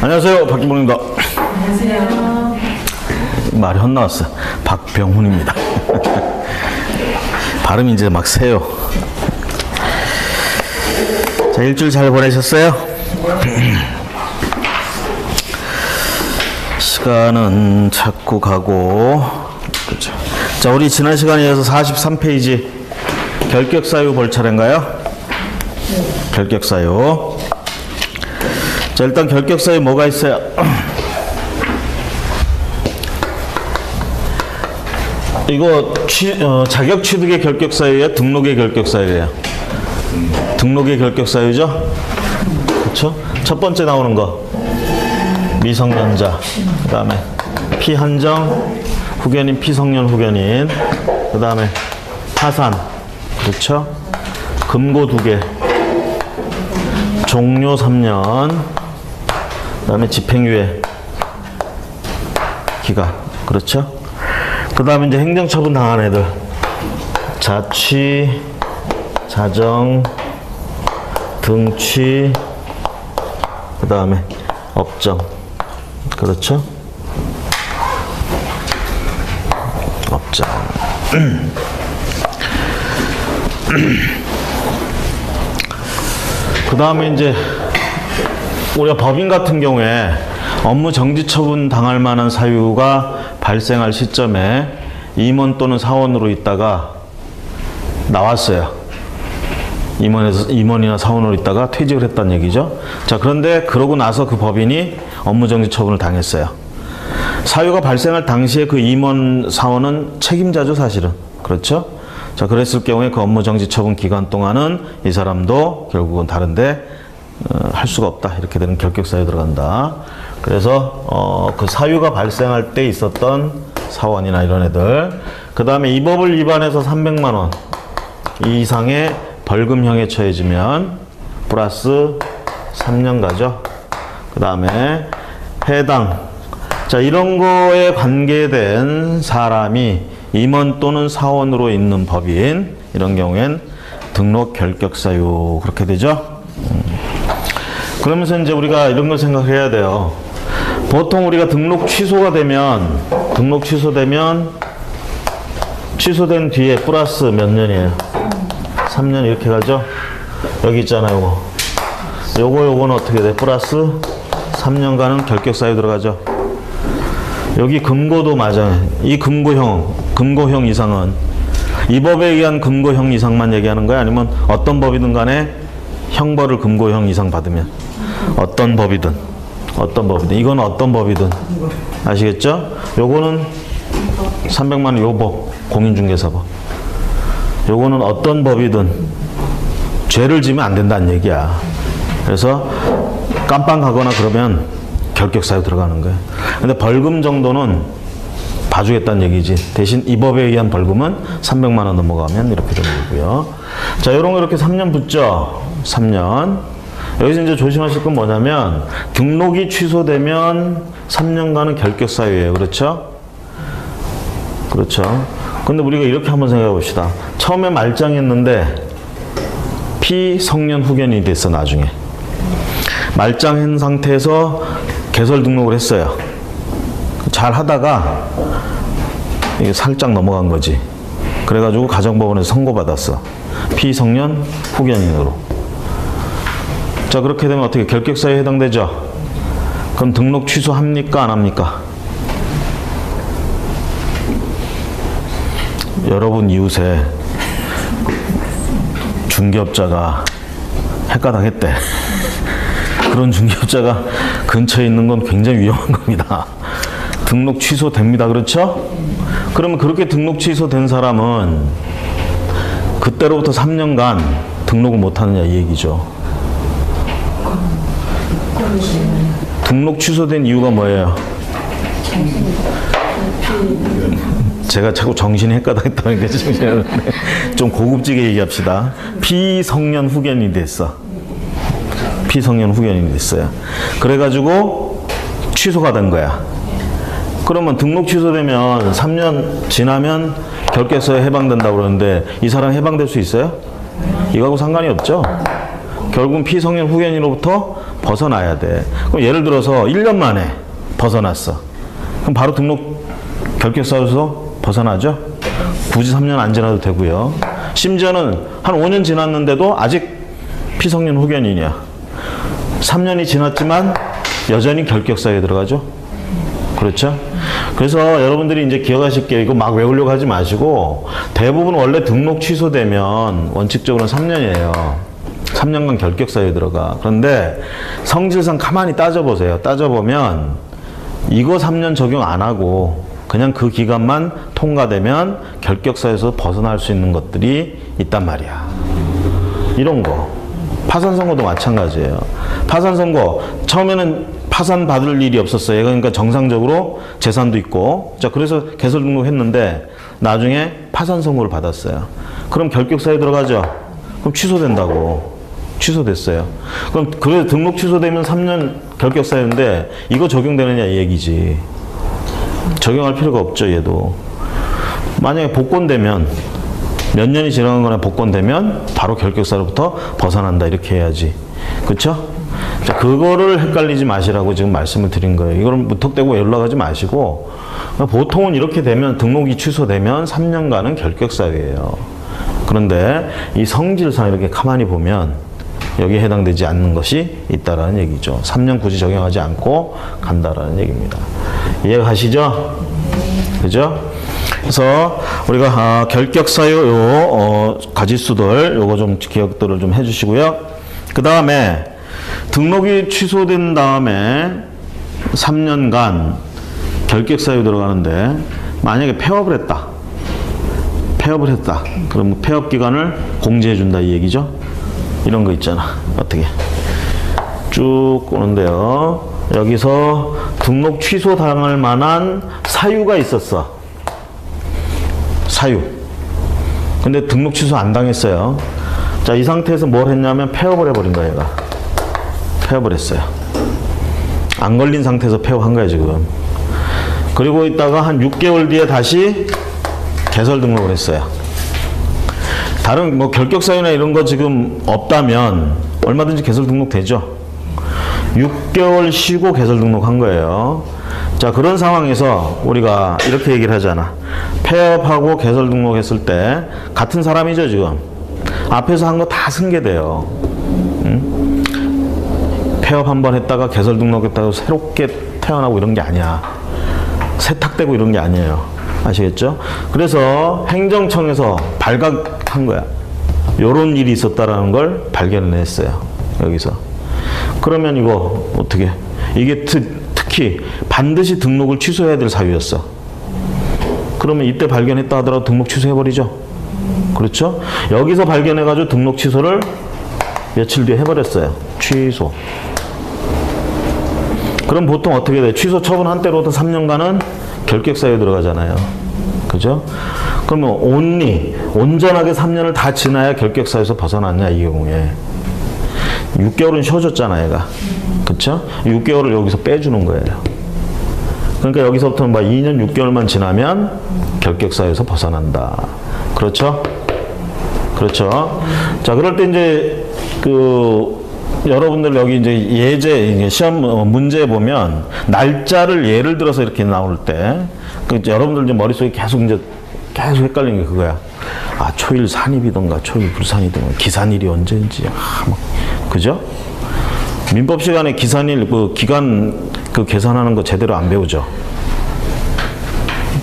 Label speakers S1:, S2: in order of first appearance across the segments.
S1: 안녕하세요. 박기봉입니다.
S2: 안녕하세요.
S1: 말이 헛나왔어요. 박병훈입니다. 발음이 이제 막 새요. 자, 일주일 잘 보내셨어요? 시간은 자꾸 가고. 그렇죠. 자, 우리 지난 시간에 이어서 43페이지 결격사유 볼 차례인가요? 결격사유. 자, 일단 결격사유 뭐가 있어요? 이거 자격 취득의 결격사유예요? 등록의 결격사유예요? 등록의 결격사유죠? 그렇죠? 첫 번째 나오는 거 미성년자, 그 다음에 피한정 후견인, 피성년 후견인, 그 다음에 파산, 그렇죠? 금고 2개, 종료 3년, 그 다음에 집행유예 기간, 그렇죠? 그 다음에 이제 행정처분 당한 애들, 자취, 자정, 등취, 그 다음에 업정, 그렇죠? 업정. 그 다음에 이제 우리가 법인 같은 경우에 업무 정지 처분 당할 만한 사유가 발생할 시점에 임원 또는 사원으로 있다가 나왔어요. 임원이나 사원으로 있다가 퇴직을 했다는 얘기죠. 자, 그런데 그러고 나서 그 법인이 업무 정지 처분을 당했어요. 사유가 발생할 당시에 그 임원, 사원은 책임자죠, 사실은. 그렇죠? 자, 그랬을 경우에 그 업무 정지 처분 기간 동안은 이 사람도 결국은 다른데 할 수가 없다. 이렇게 되는 결격사유 들어간다. 그래서 그 사유가 발생할 때 있었던 사원이나 이런 애들, 그 다음에 이 법을 위반해서 300만 원 이상의 벌금형에 처해지면 플러스 3년 가죠. 그 다음에 해당, 자, 이런 거에 관계된 사람이 임원 또는 사원으로 있는 법인, 이런 경우엔 등록 결격사유, 그렇게 되죠. 그러면서 이제 우리가 이런 걸 생각해야 돼요. 보통 우리가 등록 취소되면 취소된 뒤에 플러스 몇 년이에요? 3년 이렇게 가죠? 여기 있잖아요, 요거는 어떻게 돼? 플러스 3년간은 결격사유 들어가죠? 여기 금고도 맞아요. 이 금고형 이상은 이 법에 의한 금고형 이상만 얘기하는 거야? 아니면 어떤 법이든 간에 형벌을 금고형 이상 받으면 어떤 법이든 이건 어떤 법이든 아시겠죠? 요거는 300만 원 요 법, 공인중개사법. 요거는 어떤 법이든 죄를 지면 안 된다는 얘기야. 그래서 깜빵하거나 그러면 결격사유 들어가는 거예요. 근데 벌금 정도는 봐주겠다는 얘기지. 대신 이 법에 의한 벌금은 300만 원 넘어가면 이렇게 되는 거고요. 자, 요런 거 이렇게 3년 붙죠? 3년. 여기서 이제 조심하실 건 뭐냐면 등록이 취소되면 3년간은 결격사유예요. 그렇죠? 그렇죠. 근데 우리가 이렇게 한번 생각해 봅시다. 처음에 말짱했는데 피성년 후견이 됐어. 나중에 말짱한 상태에서 개설 등록을 했어요. 잘 하다가 이게 살짝 넘어간 거지. 그래가지고 가정법원에서 선고받았어. 피성년 후견인으로. 자, 그렇게 되면 어떻게 결격사유에 해당되죠? 그럼 등록 취소합니까? 안 합니까? 여러분 이웃에 중개업자가 헷가닥했대. 그런 중개업자가 근처에 있는 건 굉장히 위험한 겁니다. 등록 취소됩니다. 그렇죠? 그러면 그렇게 등록 취소된 사람은 그때로부터 3년간 등록을 못하느냐 이 얘기죠. 등록 취소된 이유가 뭐예요? 제가 자꾸 정신이 헷가닥했다는 게 좀 고급지게 얘기합시다. 피성년 후견이 됐어. 피성년 후견이 됐어요. 그래가지고 취소가 된 거야. 그러면 등록 취소되면 3년 지나면 결격사유에 해방된다고 그러는데 이 사람 해방될 수 있어요? 이거하고 상관이 없죠? 결국은 피성년 후견인으로부터 벗어나야 돼. 그럼 예를 들어서 1년 만에 벗어났어. 그럼 바로 등록 결격사유에서 벗어나죠? 굳이 3년 안 지나도 되고요. 심지어는 한 5년 지났는데도 아직 피성년 후견인이야. 3년이 지났지만 여전히 결격사유에 들어가죠? 그렇죠? 그래서 여러분들이 이제 기억하실 게 이거 막 외우려고 하지 마시고 대부분 원래 등록 취소되면 원칙적으로는 3년이에요. 3년간 결격사유에 들어가. 그런데 성질상 가만히 따져보세요. 따져보면 이거 3년 적용 안 하고 그냥 그 기간만 통과되면 결격사유에서 벗어날 수 있는 것들이 있단 말이야. 이런 거. 파산선고도 마찬가지예요. 파산선고 처음에는 파산 받을 일이 없었어요. 그러니까 정상적으로 재산도 있고 자 그래서 개설 등록했는데 나중에 파산선고를 받았어요. 그럼 결격사유에 들어가죠. 그럼 취소된다고. 취소됐어요. 그럼 그래도 등록 취소되면 3년 결격사유인데 이거 적용되느냐 이 얘기지. 적용할 필요가 없죠. 얘도. 만약에 복권되면 몇 년이 지나간 거나 복권되면 바로 결격사유로부터 벗어난다 이렇게 해야지. 그렇죠? 자, 그거를 헷갈리지 마시라고 지금 말씀을 드린 거예요. 이걸 무턱대고 연락하지 마시고 보통은 이렇게 되면 등록이 취소되면 3년간은 결격사유예요. 그런데 이 성질상 이렇게 가만히 보면 여기에 해당되지 않는 것이 있다라는 얘기죠. 3년 굳이 적용하지 않고 간다라는 얘기입니다. 이해가 가시죠? 그죠? 그래서 우리가 결격사유 가지수들 요거 좀 기억들을 좀 해주시고요. 그 다음에 등록이 취소된 다음에 3년간 결격사유 들어가는데 만약에 폐업을 했다. 폐업을 했다. 그러면 폐업 기간을 공제해 준다 이 얘기죠. 이런 거 있잖아. 어떻게 쭉 오는데요. 여기서 등록 취소 당할 만한 사유가 있었어. 사유. 근데 등록 취소 안 당했어요. 자, 이 상태에서 뭘 했냐면 폐업을 해버린 거야, 얘가. 폐업을 했어요. 안 걸린 상태에서 폐업한 거야, 지금. 그리고 있다가 한 6개월 뒤에 다시 개설 등록을 했어요. 다른 뭐 결격사유나 이런 거 지금 없다면 얼마든지 개설 등록 되죠. 6개월 쉬고 개설 등록한 거예요. 자, 그런 상황에서 우리가 이렇게 얘기를 하잖아. 폐업하고 개설 등록했을 때 같은 사람이죠, 지금. 앞에서 한 거 다 승계돼요. 응? 폐업 한번 했다가 개설 등록했다가 새롭게 태어나고 이런 게 아니야. 세탁되고 이런 게 아니에요. 아시겠죠? 그래서 행정청에서 발각한 거야. 요런 일이 있었다라는 걸 발견했어요. 여기서. 그러면 이거 어떻게? 이게 특히 반드시 등록을 취소해야 될 사유였어. 그러면 이때 발견했다 하더라도 등록 취소해버리죠. 그렇죠? 여기서 발견해가지고 등록 취소를 며칠 뒤에 해버렸어요. 취소. 그럼 보통 어떻게 돼? 취소 처분 한때로도 3년간은 결격사유에 들어가잖아요. 그죠? 그러면 온전하게 3년을 다 지나야 결격사유에서 벗어났냐, 이 경우에. 6개월은 쉬어줬잖아, 얘가. 그쵸? 6개월을 여기서 빼주는 거예요. 그러니까 여기서부터는 막 2년 6개월만 지나면 결격사유에서 벗어난다. 그렇죠? 그렇죠? 자, 그럴 때 이제 여러분들 여기 이제 예제, 시험 문제 보면 날짜를 예를 들어서 이렇게 나올 때 여러분들 이제 머릿속에 계속 헷갈리는 게 그거야. 아, 초일 산입이던가 초일 불산이던가 기산일이 언제인지. 그죠? 민법 시간에 기산일 기간 계산하는 거 제대로 안 배우죠?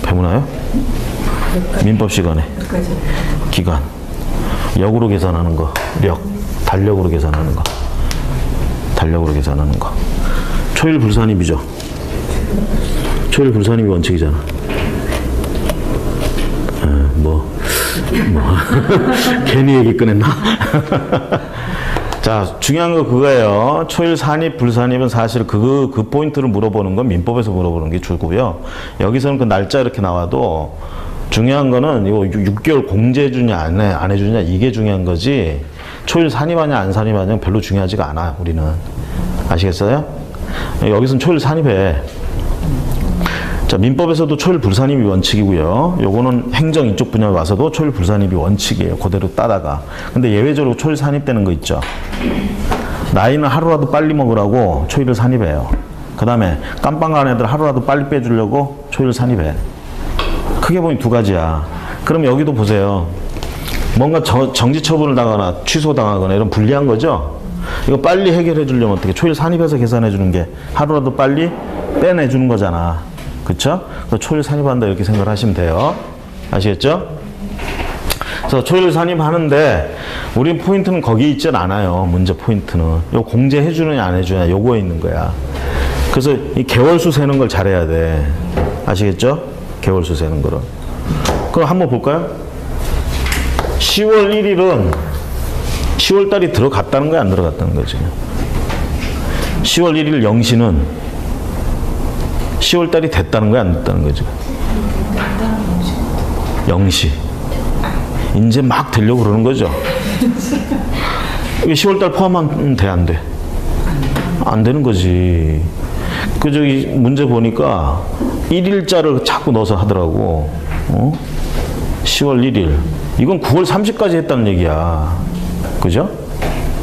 S1: 배우나요? 민법 시간에 기간 역으로 계산하는 거, 달력으로 계산하는 거. 달력으로 계산하는 거. 초일 불산입이죠. 초일 불산입이 원칙이잖아. 괜히 얘기 꺼냈나? 자, 중요한 거 그거예요. 초일 산입, 불산입은 사실 그 포인트를 물어보는 건 민법에서 물어보는 게 주고요. 여기서는 그 날짜 이렇게 나와도 중요한 거는 이거 6개월 공제해주냐, 안 해주냐, 이게 중요한 거지. 초일 산입하냐, 안 산입하냐 별로 중요하지가 않아, 우리는. 아시겠어요? 여기서는 초일 산입해. 자, 민법에서도 초일 불산입이 원칙이고요. 요거는 행정 이쪽 분야에 와서도 초일 불산입이 원칙이에요. 그대로 따다가. 근데 예외적으로 초일 산입되는 거 있죠. 나이는 하루라도 빨리 먹으라고 초일을 산입해요. 그 다음에 깜빵 가는 애들 하루라도 빨리 빼주려고 초일 산입해. 크게 보니 두 가지야. 그럼 여기도 보세요. 뭔가 정지 처분을 당하거나 취소당하거나 이런 불리한 거죠. 이거 빨리 해결해 주려면 어떻게 초일 산입해서 계산해 주는 게 하루라도 빨리 빼내 주는 거잖아. 그쵸? 그래서 초일 산입한다 이렇게 생각을 하시면 돼요. 아시겠죠? 그래서 초일 산입하는데 우리 포인트는 거기 있질 않아요. 문제 포인트는 요 공제해 주느냐 안 해주느냐 요거에 있는 거야. 그래서 이 개월수 세는 걸 잘해야 돼. 아시겠죠? 개월수 세는 거를. 그럼 한번 볼까요? 10월 1일은 10월 달이 들어갔다는 거야 안 들어갔다는 거지? 10월 1일 0시는 10월 달이 됐다는 거야 안 됐다는 거지? 0시. 이제 막 되려고 그러는 거죠. 이게 10월 달 포함하면 돼 안 돼? 안 되는 거지. 그 저기 문제 보니까 1일자를 자꾸 넣어서 하더라고. 10월 1일. 이건 9월 30까지 했다는 얘기야. 그죠?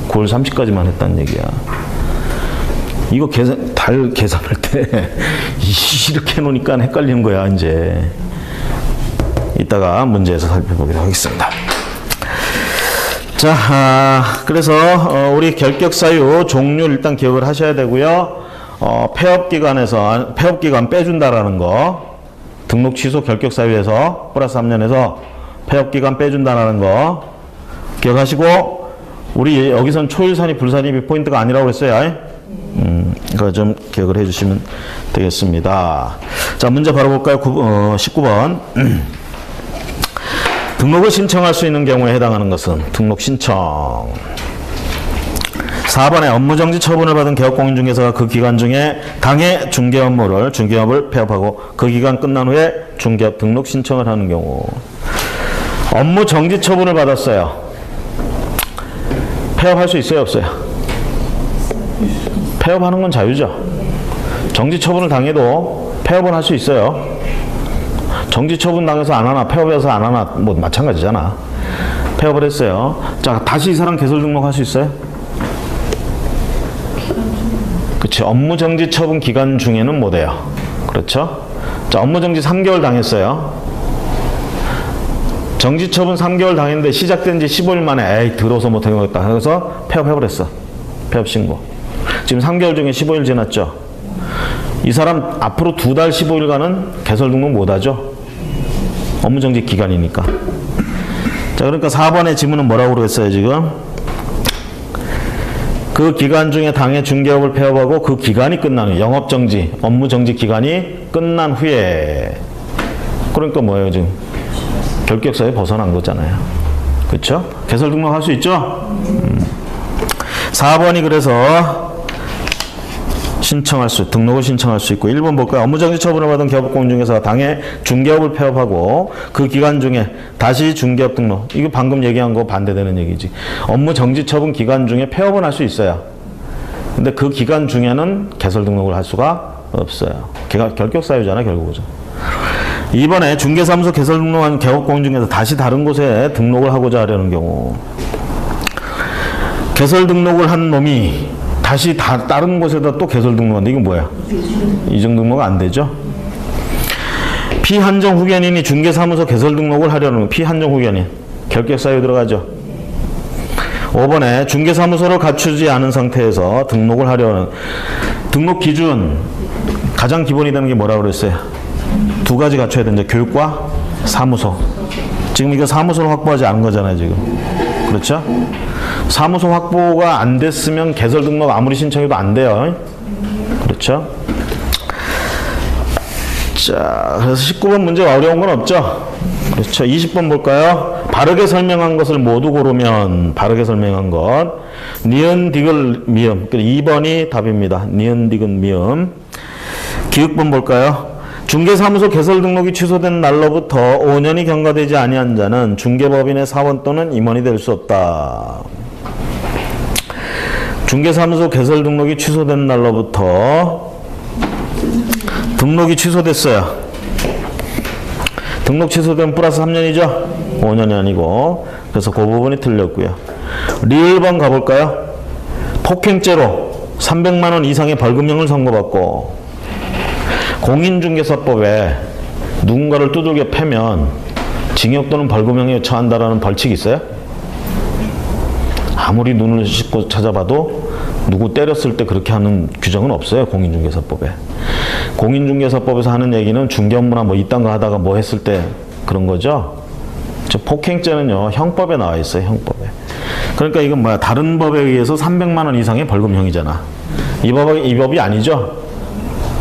S1: 9월 30까지만 했다는 얘기야. 이거 달 계산할 때 이렇게 해놓으니까 헷갈리는 거야 이제. 이따가 문제에서 살펴보기로 하겠습니다. 자, 그래서 우리 결격사유 종류 일단 기억을 하셔야 되고요. 폐업기간 빼준다라는 거, 등록 취소 결격사유에서 플러스 3년에서 폐업기간 빼준다라는 거 기억하시고, 우리 여기선 초일산입 불산입이 포인트가 아니라고 했어요. 그거 좀 기억을 해주시면 되겠습니다. 자, 문제 바로 볼까요? 19번. 등록을 신청할 수 있는 경우에 해당하는 것은 등록 신청. 4번에 업무정지 처분을 받은 개업공인중개사가 그 기간 중에 당해 중개업을 폐업하고 그 기간 끝난 후에 중개업 등록 신청을 하는 경우. 업무정지 처분을 받았어요. 폐업할 수 있어요 없어요? 폐업하는 건 자유죠. 정지 처분을 당해도 폐업은 할 수 있어요. 정지 처분 당해서 안 하나 폐업해서 안 하나 뭐 마찬가지잖아. 폐업을 했어요. 자, 다시 이 사람 개설 등록할 수 있어요? 그치. 업무정지 처분 기간 중에는 못 해요. 그렇죠? 자, 업무정지 3개월 당했어요. 정지 처분 3개월 당했는데 시작된 지 15일 만에 에이 들어서 못하겠다 해서 폐업해버렸어. 폐업 신고. 지금 3개월 중에 15일 지났죠? 이 사람 앞으로 2달 15일간은 개설 등록 못하죠? 업무정지 기간이니까. 자, 그러니까 4번의 지문은 뭐라고 그랬어요 지금? 그 기간 중에 당해 중개업을 폐업하고 그 기간이 끝난 후, 영업정지, 업무정지 기간이 끝난 후에. 그러니까 뭐예요 지금? 결격사유에 벗어난 거잖아요. 그렇죠? 개설 등록할 수 있죠? 4번이 그래서 등록을 신청할 수 있고, 1번 볼까요? 업무정지 처분을 받은 개업공인중개사가 당해 중개업을 폐업하고 그 기간 중에 다시 중개업 등록. 이거 방금 얘기한 거 반대되는 얘기지. 업무정지 처분 기간 중에 폐업은 할 수 있어요. 근데 그 기간 중에는 개설 등록을 할 수가 없어요. 결격사유잖아 결국은. 2번에 중개사무소 개설 등록한 개업공인중개사 다시 다른 곳에 등록을 하고자 하려는 경우. 개설 등록을 한 놈이 다시 다른 곳에다 또 개설 등록한다. 이건 뭐야? 이중 등록 안 되죠? 피한정 후견인이 중개사무소 개설 등록을 하려는 피한정 후견인. 결격사유 들어가죠? 5번에 중개사무소를 갖추지 않은 상태에서 등록을 하려는 등록 기준 가장 기본이 되는 게 뭐라고 그랬어요? 두 가지 갖춰야 되는데 교육과 사무소. 지금 이거 사무소를 확보하지 않은 거잖아요 지금. 그렇죠? 사무소 확보가 안 됐으면 개설 등록 아무리 신청해도 안 돼요. 그렇죠? 자, 그래서 19번 문제가 어려운 건 없죠? 그렇죠? 20번 볼까요? 바르게 설명한 것을 모두 고르면 바르게 설명한 것. 니은, 디귿, 미음. 2번이 답입니다. 니은, 디귿, 미음. 기획번 볼까요? 중개사무소 개설 등록이 취소된 날로부터 5년이 경과되지 아니한 자는 중개법인의 사원 또는 임원이 될 수 없다. 중개사무소 개설 등록이 취소된 날로부터 등록이 취소됐어요. 등록 취소되면 플러스 3년이죠? 5년이 아니고. 그래서 그 부분이 틀렸고요. 리을번 가볼까요? 폭행죄로 300만 원 이상의 벌금형을 선고받고 공인중개사법에 누군가를 두들겨 패면 징역 또는 벌금형에 처한다라는 벌칙이 있어요? 아무리 눈을 씻고 찾아봐도 누구 때렸을 때 그렇게 하는 규정은 없어요. 공인중개사법에. 공인중개사법에서 하는 얘기는 중개업무나 뭐 이딴 거 하다가 뭐 했을 때 그런 거죠. 저 폭행죄는요. 형법에 나와 있어요. 형법에. 그러니까 이건 뭐야? 다른 법에 의해서 300만 원 이상의 벌금형이잖아. 이 법이 아니죠.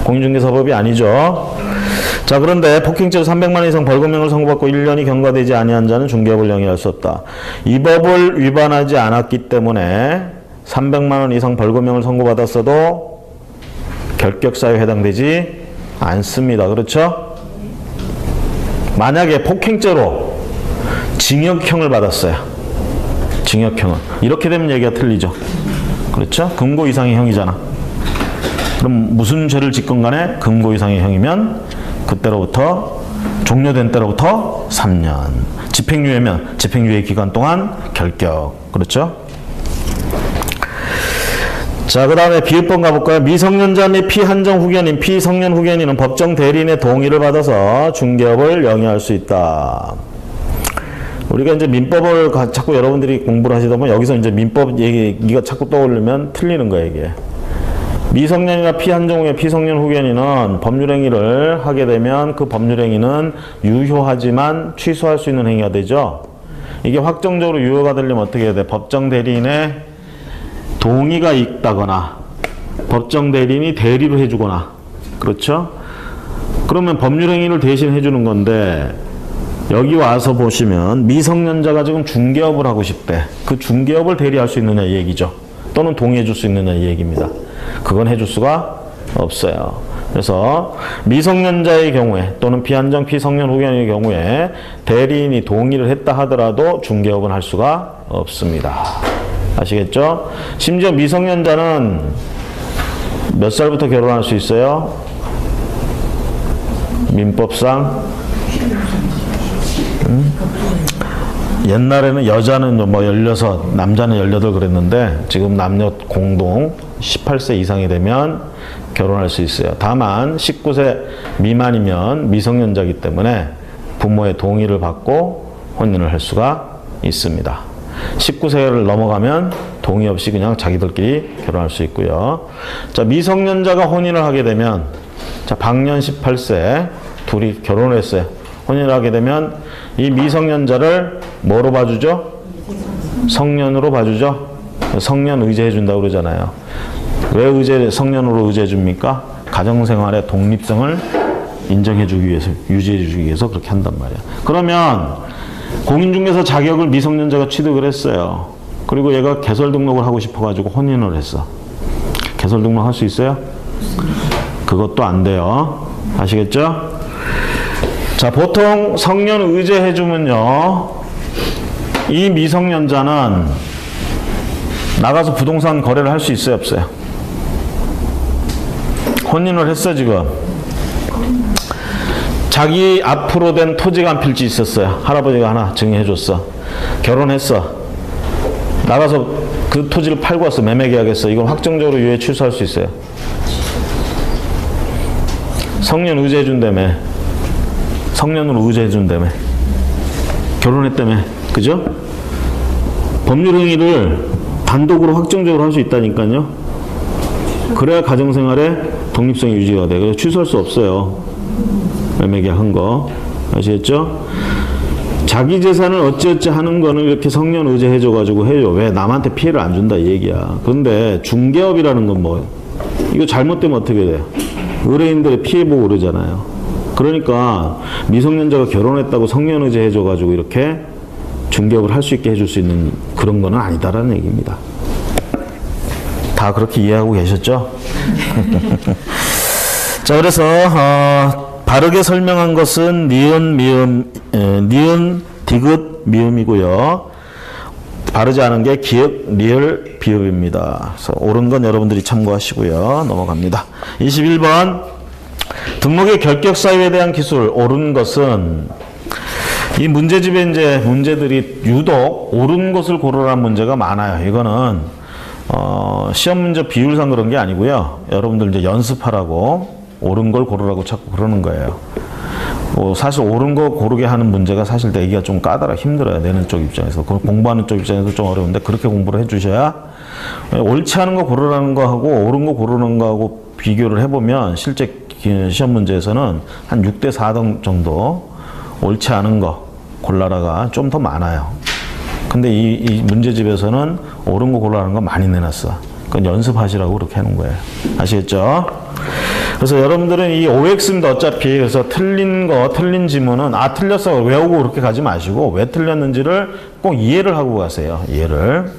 S1: 공인중개사법이 아니죠. 자, 그런데 폭행죄로 300만 원 이상 벌금형을 선고받고 1년이 경과되지 아니한 자는 중개업을 영위할 수 없다. 이 법을 위반하지 않았기 때문에 300만 원 이상 벌금형을 선고받았어도 결격사유에 해당되지 않습니다. 그렇죠? 만약에 폭행죄로 징역형을 받았어요. 징역형은. 이렇게 되면 얘기가 틀리죠. 그렇죠? 금고 이상의 형이잖아. 그럼 무슨 죄를 짓건 간에 금고 이상의 형이면 그때로부터 종료된 때로부터 3년. 집행유예면 집행유예 기간 동안 결격. 그렇죠? 자, 그 다음에 비읍번 가볼까요? 미성년자 및 피한정 후견인, 피성년 후견인은 법정 대리인의 동의를 받아서 중개업을 영위할 수 있다. 우리가 이제 민법을 자꾸 여러분들이 공부를 하시다 보면 여기서 이제 민법 얘기가 자꾸 떠오르면 틀리는 거예요, 이게. 미성년이나 피한정 후견, 피성년 후견인은 법률행위를 하게 되면 그 법률행위는 유효하지만 취소할 수 있는 행위가 되죠. 이게 확정적으로 유효가 되려면 어떻게 해야 돼? 법정 대리인의 동의가 있다거나 법정 대리인이 대리를 해주거나 그렇죠? 그러면 법률행위를 대신 해주는 건데 여기 와서 보시면 미성년자가 지금 중개업을 하고 싶대. 그 중개업을 대리할 수 있느냐 이 얘기죠. 또는 동의해 줄 수 있느냐 이 얘기입니다. 그건 해줄 수가 없어요. 그래서 미성년자의 경우에 또는 피한정 피성년 후견의 경우에 대리인이 동의를 했다 하더라도 중개업은 할 수가 없습니다. 아시겠죠? 심지어 미성년자는 몇 살부터 결혼할 수 있어요? 민법상 옛날에는 여자는 뭐 16, 남자는 18 그랬는데 지금 남녀 공동 18세 이상이 되면 결혼할 수 있어요. 다만 19세 미만이면 미성년자이기 때문에 부모의 동의를 받고 혼인을 할 수가 있습니다. 19세를 넘어가면 동의 없이 그냥 자기들끼리 결혼할 수 있고요. 자, 미성년자가 혼인을 하게 되면 자, 방년 18세 둘이 결혼을 했어요. 혼인을 하게 되면 이 미성년자를 뭐로 봐주죠? 성년으로 봐주죠. 성년 의제해 준다고 그러잖아요. 왜 성년으로 의제해 줍니까? 가정생활의 독립성을 인정해 주기 위해서, 유지해 주기 위해서 그렇게 한단 말이야. 그러면 공인중개사 자격을 미성년자가 취득을 했어요. 그리고 얘가 개설 등록을 하고 싶어가지고 혼인을 했어. 개설 등록 할 수 있어요? 그것도 안 돼요. 아시겠죠? 자, 보통 성년 의제해주면요, 이 미성년자는 나가서 부동산 거래를 할 수 있어요, 없어요? 혼인을 했어, 지금. 자기 앞으로 된 토지가 한 필지 있었어요. 할아버지가 하나 증여해줬어. 결혼했어. 나가서 그 토지를 팔고 왔어. 매매 계약했어. 이건 확정적으로 유예 취소할 수 있어요. 성년 의제해준다며. 성년으로 의제해준다며. 결혼했다며. 그죠? 법률행위를 단독으로 확정적으로 할 수 있다니까요. 그래야 가정생활의 독립성이 유지가 돼. 그래서 취소할 수 없어요. 매매계약한 거. 아시겠죠? 자기 재산을 어찌어찌 하는 거는 이렇게 성년 의제해줘가지고 해요. 왜? 남한테 피해를 안 준다 이 얘기야. 그런데 중개업이라는 건 뭐, 이거 잘못되면 어떻게 돼요? 의뢰인들의 피해보고 그러잖아요. 그러니까 미성년자가 결혼했다고 성년 의제해줘가지고 이렇게 중개업을 할 수 있게 해줄 수 있는 그런 거는 아니다라는 얘기입니다. 다 그렇게 이해하고 계셨죠? 자, 그래서 바르게 설명한 것은 니은, 미음, 니은, 디귿, 미음이고요. 바르지 않은 게 기역, 리을, 비읍입니다. 그래서 옳은 건 여러분들이 참고하시고요. 넘어갑니다. 21번 등록의 결격 사유에 대한 기술 옳은 것은 이 문제집에 이제 문제들이 유독 옳은 것을 고르라는 문제가 많아요. 이거는 시험 문제 비율상 그런 게 아니고요. 여러분들 이제 연습하라고 옳은 걸 고르라고 자꾸 그러는 거예요. 사실 옳은 거 고르게 하는 문제가 사실 내기가 좀 힘들어요. 내는 쪽 입장에서. 공부하는 쪽 입장에서 좀 어려운데 그렇게 공부를 해주셔야 옳지 않은 거 고르라는 거하고 옳은 거 고르는 거하고 비교를 해보면 실제 시험 문제에서는 한 6대 4등 정도 옳지 않은 거 골라라가 좀 더 많아요. 근데 이 문제집에서는 옳은 거 고르라는 거 많이 내놨어. 그건 연습하시라고 그렇게 하는 거예요. 아시겠죠? 그래서 여러분들은 이 OX입니다. 어차피. 그래서 틀린 지문은 틀렸어 외우고 그렇게 가지 마시고 왜 틀렸는지를 꼭 이해를 하고 가세요. 이해를.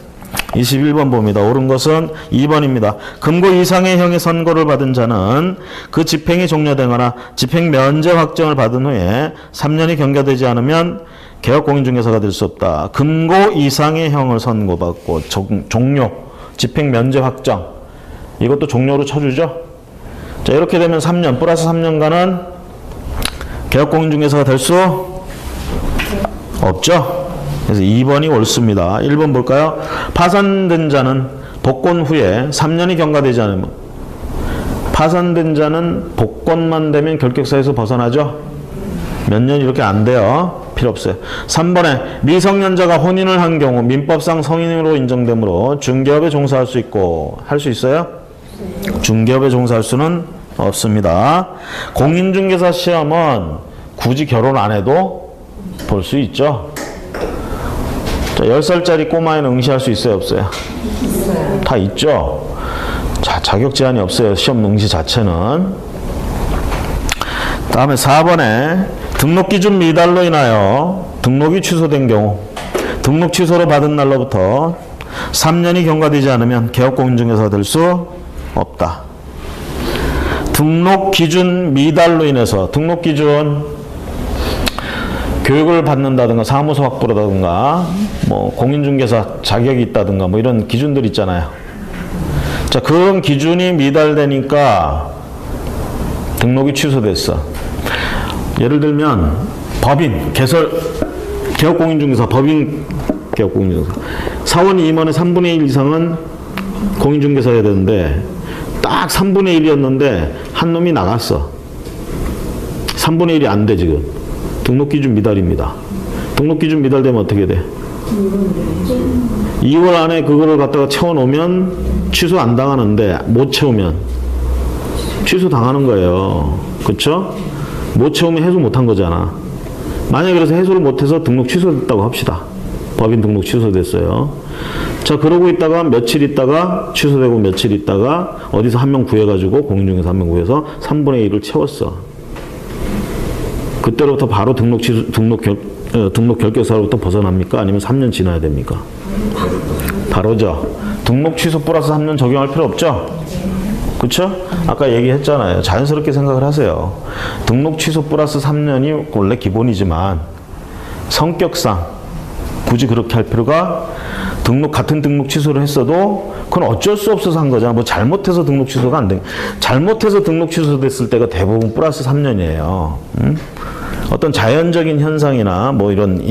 S1: 21번 봅니다. 옳은 것은 2번입니다. 금고 이상의 형의 선고를 받은 자는 그 집행이 종료되거나 집행 면제 확정을 받은 후에 3년이 경과되지 않으면 개업공인중개사가 될 수 없다. 금고 이상의 형을 선고받고 종료, 집행 면제 확정 이것도 종료로 쳐주죠. 자, 이렇게 되면 3년 플러스 3년간은 개업공인중개사가 될 수 없죠. 그래서 2번이 옳습니다. 1번 볼까요? 파산된 자는 복권 후에 3년이 경과되지 않으면 파산된 자는 복권만 되면 결격사에서 벗어나죠. 몇 년 이렇게 안 돼요. 필요 없어요. 3번에 미성년자가 혼인을 한 경우 민법상 성인으로 인정되므로 중개업에 종사할 수 있고 할 수 있어요? 중개업에 종사할 수는 없습니다. 공인중개사 시험은 굳이 결혼 안 해도 볼 수 있죠. 자, 10살짜리 꼬마에는 응시할 수 있어요? 없어요?
S2: 있어요.
S1: 다 있죠. 자, 자격 제한이 없어요. 시험 응시 자체는. 다음에 4번에 등록 기준 미달로 인하여 등록이 취소된 경우 등록 취소로 받은 날로부터 3년이 경과되지 않으면 개업공인중개사가 될 수 없다. 등록 기준 미달로 인해서 등록 기준 교육을 받는다든가 사무소 확보라든가 뭐 공인중개사 자격이 있다든가 뭐 이런 기준들 있잖아요. 자, 그런 기준이 미달되니까 등록이 취소됐어. 예를 들면 법인, 개업공인중개사, 법인 개업공인중개사 사원 임원의 3분의 1 이상은 공인중개사여야 되는데 딱 3분의 1이었는데 한 놈이 나갔어. 3분의 1이 안 돼 지금. 등록기준 미달입니다. 등록기준 미달되면 어떻게 돼? 2월 안에 그거를 갖다가 채워놓으면 취소 안 당하는데 못 채우면 취소 당하는 거예요. 그쵸? 못 채우면 해소 못한 거잖아. 만약에 그래서 해소를 못해서 등록 취소됐다고 합시다. 법인 등록 취소됐어요. 자, 그러고 있다가 며칠 있다가 취소되고 며칠 있다가 어디서 한 명 구해가지고 공인중개사 한 명 구해서 3분의 1을 채웠어. 그때로부터 바로 등록 결격사로부터 벗어납니까? 아니면 3년 지나야 됩니까? 바로죠. 등록 취소 플러스 3년 적용할 필요 없죠? 그쵸? 아까 얘기했잖아요. 자연스럽게 생각을 하세요. 등록 취소 플러스 3년이 원래 기본이지만 성격상 굳이 그렇게 할 필요가 같은 등록 취소를 했어도 그건 어쩔 수 없어서 한 거잖아. 뭐 잘못해서 등록 취소가 안 돼. 잘못해서 등록 취소됐을 때가 대부분 플러스 3년이에요. 어떤 자연적인 현상이나 뭐 이런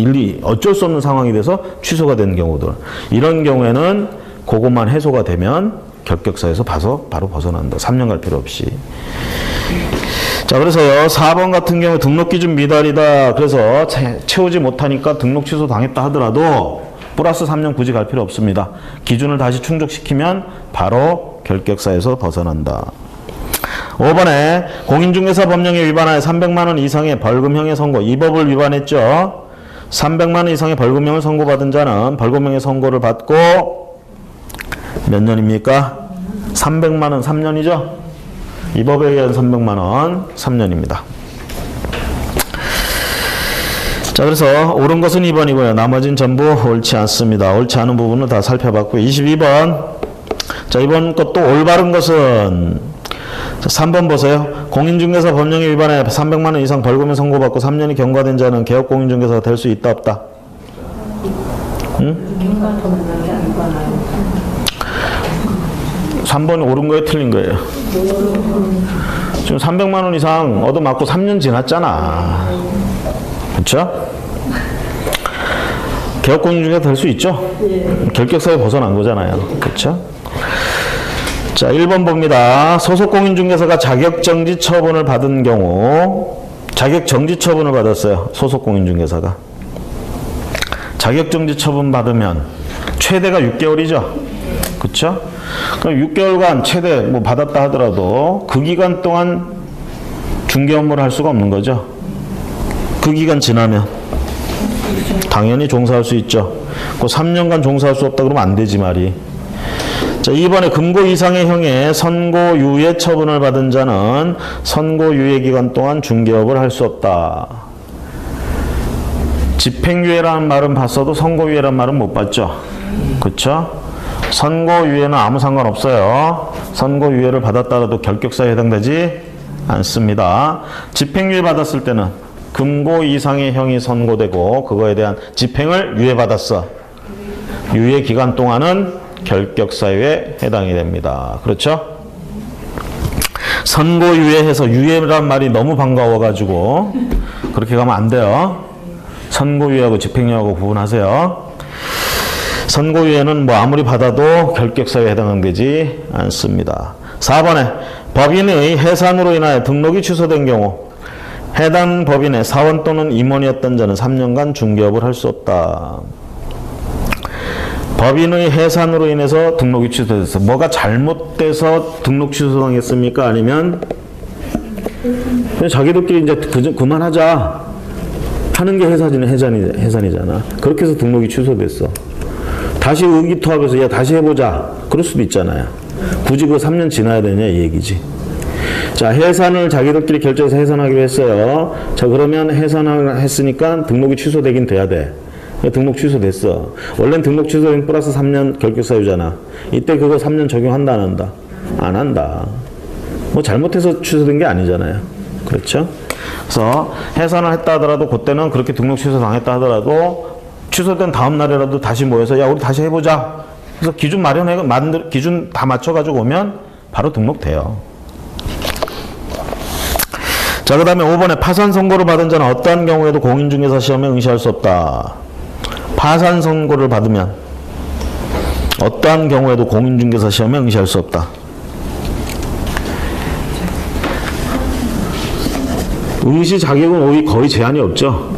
S1: 어쩔 수 없는 상황이 돼서 취소가 되는 경우들. 이런 경우에는 그것만 해소가 되면 결격사에서 바로 벗어난다. 3년 갈 필요 없이. 자, 그래서요, 4번 같은 경우 등록 기준 미달이다. 그래서 채우지 못하니까 등록 취소 당했다 하더라도 플러스 3년 굳이 갈 필요 없습니다. 기준을 다시 충족시키면 바로 결격사에서 벗어난다. 5번에 공인중개사 법령에 위반하여 300만 원 이상의 벌금형의 선고, 이 법을 위반했죠. 300만 원 이상의 벌금형을 선고받은 자는 벌금형의 선고를 받고 몇 년입니까? 300만 원 3년이죠. 이 법에 의한 300만 원 3년입니다. 자, 그래서 옳은 것은 2번이고요. 나머지는 전부 옳지 않습니다. 옳지 않은 부분은 다 살펴봤고요. 22번. 자, 이번 것도 올바른 것은 자, 3번 보세요. 공인중개사 법령에 위반해 300만 원 이상 벌금을 선고받고 3년이 경과된 자는 개업공인중개사가 될 수 있다 없다? 응? 3번이 옳은 거예요? 틀린 거예요? 지금 300만 원 이상 얻어맞고 3년 지났잖아. 그렇죠? 개업공인중개사 될 수 있죠? 결격사유 벗어난 거잖아요. 그렇죠? 자, 1번 봅니다. 소속공인중개사가 자격정지 처분을 받은 경우, 자격정지 처분을 받았어요. 소속공인중개사가. 자격정지 처분 받으면 최대가 6개월이죠? 그쵸? 그럼 6개월간 최대 뭐 받았다 하더라도 그 기간 동안 중개 업무를 할 수가 없는 거죠? 그 기간 지나면 당연히 종사할 수 있죠. 그 3년간 종사할 수 없다 그러면 안 되지 말이. 자, 2번에 금고 이상의 형의 선고유예 처분을 받은 자는 선고유예 기간 동안 중개업을 할 수 없다. 집행유예라는 말은 봤어도 선고유예라는 말은 못 봤죠. 그쵸? 선고유예는 아무 상관없어요. 선고유예를 받았다라도 결격사유에 해당되지 않습니다. 집행유예 받았을 때는 금고 이상의 형이 선고되고 그거에 대한 집행을 유예받았어. 유예 기간 동안은 결격사유에 해당이 됩니다. 그렇죠? 선고유예해서 유예란 말이 너무 반가워가지고 그렇게 가면 안 돼요. 선고유예하고 집행유예하고 구분하세요. 선고유예는 뭐 아무리 받아도 결격사유에 해당되지 않습니다. 4번에 법인의 해산으로 인하여 등록이 취소된 경우 해당 법인의 사원 또는 임원이었던 자는 3년간 중개업을 할 수 없다. 법인의 해산으로 인해서 등록이 취소됐어. 뭐가 잘못돼서 등록 취소당했습니까? 아니면 그냥 자기들끼리 이제 그만하자 하는 게 해산이잖아. 그렇게 해서 등록이 취소됐어. 다시 의기투합해서 야 다시 해보자. 그럴 수도 있잖아요. 굳이 그 3년 지나야 되냐 이 얘기지. 자, 해산을 자기들끼리 결정해서 해산하기로 했어요. 자, 그러면 해산을 했으니까 등록이 취소되긴 돼야 돼. 등록 취소됐어. 원래는 등록 취소된 플러스 3년 결격사유잖아. 이때 그거 3년 적용한다 안 한다? 안 한다. 뭐 잘못해서 취소된 게 아니잖아요. 그렇죠? 그래서 해산을 했다 하더라도 그때는 그렇게 등록 취소 당했다 하더라도 취소된 다음 날이라도 다시 모여서 야 우리 다시 해보자. 그래서 기준 기준 다 맞춰가지고 오면 바로 등록돼요. 자, 그 다음에 5번에 파산 선고를 받은 자는 어떠한 경우에도 공인중개사 시험에 응시할 수 없다. 파산 선고를 받으면 어떠한 경우에도 공인중개사 시험에 응시할 수 없다. 응시 자격은 거의 제한이 없죠.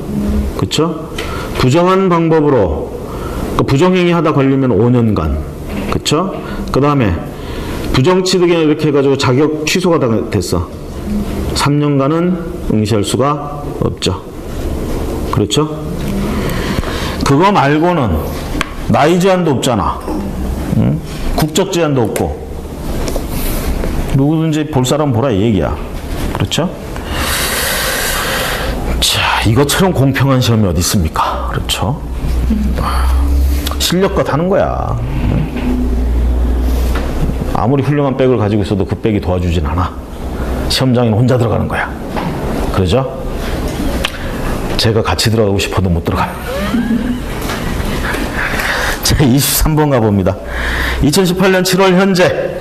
S1: 그쵸? 부정한 방법으로 부정행위 하다 걸리면 5년간. 그쵸? 그 다음에 부정취득이나 이렇게 해가지고 자격 취소가 됐어. 3년간은 응시할 수가 없죠. 그렇죠? 그거 말고는 나이 제한도 없잖아. 응? 국적 제한도 없고 누구든지 볼 사람 보라 이 얘기야. 그렇죠? 자, 이것처럼 공평한 시험이 어디 있습니까? 그렇죠? 실력껏 하는 거야. 아무리 훌륭한 백을 가지고 있어도 그 백이 도와주진 않아. 시험장에는 혼자 들어가는 거야. 그러죠? 제가 같이 들어가고 싶어도 못 들어가요. 자, 23번 가봅니다. 2018년 7월 현재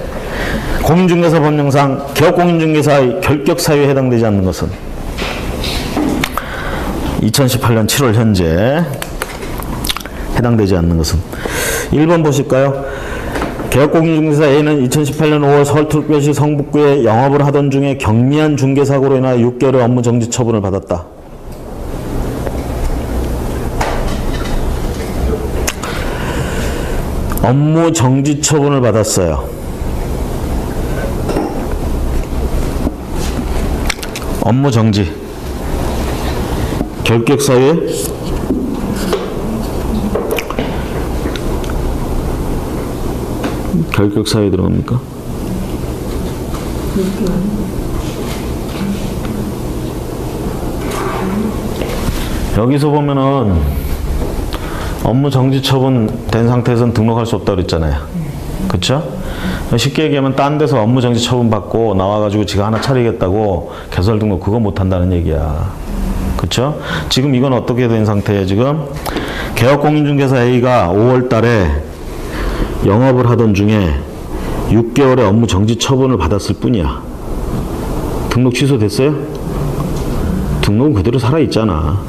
S1: 공인중개사 법령상 개업공인중개사의 결격사유에 해당되지 않는 것은 2018년 7월 현재 해당되지 않는 것은 1번 보실까요? 개업공인중개사 A는 2018년 5월 서울특별시 성북구에 영업을 하던 중에 경미한 중개사고로 인하여 6개월의 업무 정지 처분을 받았다. 업무 정지 처분을 받았어요. 업무 정지. 결격사유에 결격사유에 들어갑니까? 여기서 보면은 업무 정지 처분 된 상태에서는 등록할 수 없다고 그랬잖아요. 그쵸? 쉽게 얘기하면 딴 데서 업무 정지 처분 받고 나와가지고 지가 하나 차리겠다고 개설 등록 그거 못 한다는 얘기야. 그쵸? 지금 이건 어떻게 된 상태예요, 지금? 개업공인중개사 A가 5월 달에 영업을 하던 중에 6개월의 업무 정지 처분을 받았을 뿐이야. 등록 취소됐어요? 등록은 그대로 살아있잖아.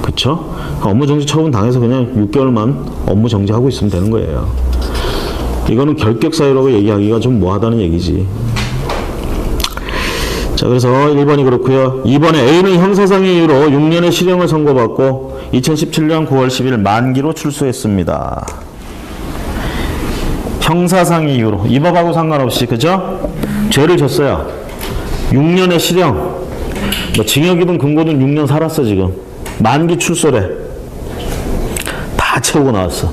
S1: 그쵸? 업무 정지 처분 당해서 그냥 6개월만 업무 정지하고 있으면 되는 거예요. 이거는 결격 사유라고 얘기하기가 좀 뭐하다는 얘기지. 자, 그래서 1번이 그렇고요. 2번에 A는 형사상의 이유로 6년의 실형을 선고받고 2017년 9월 10일 만기로 출소했습니다. 형사상의 이유로 이 법하고 상관없이, 그죠? 죄를 졌어요. 6년의 실형, 뭐 징역이든 금고든 6년 살았어. 지금 만기 출소래. 다 채우고 나왔어.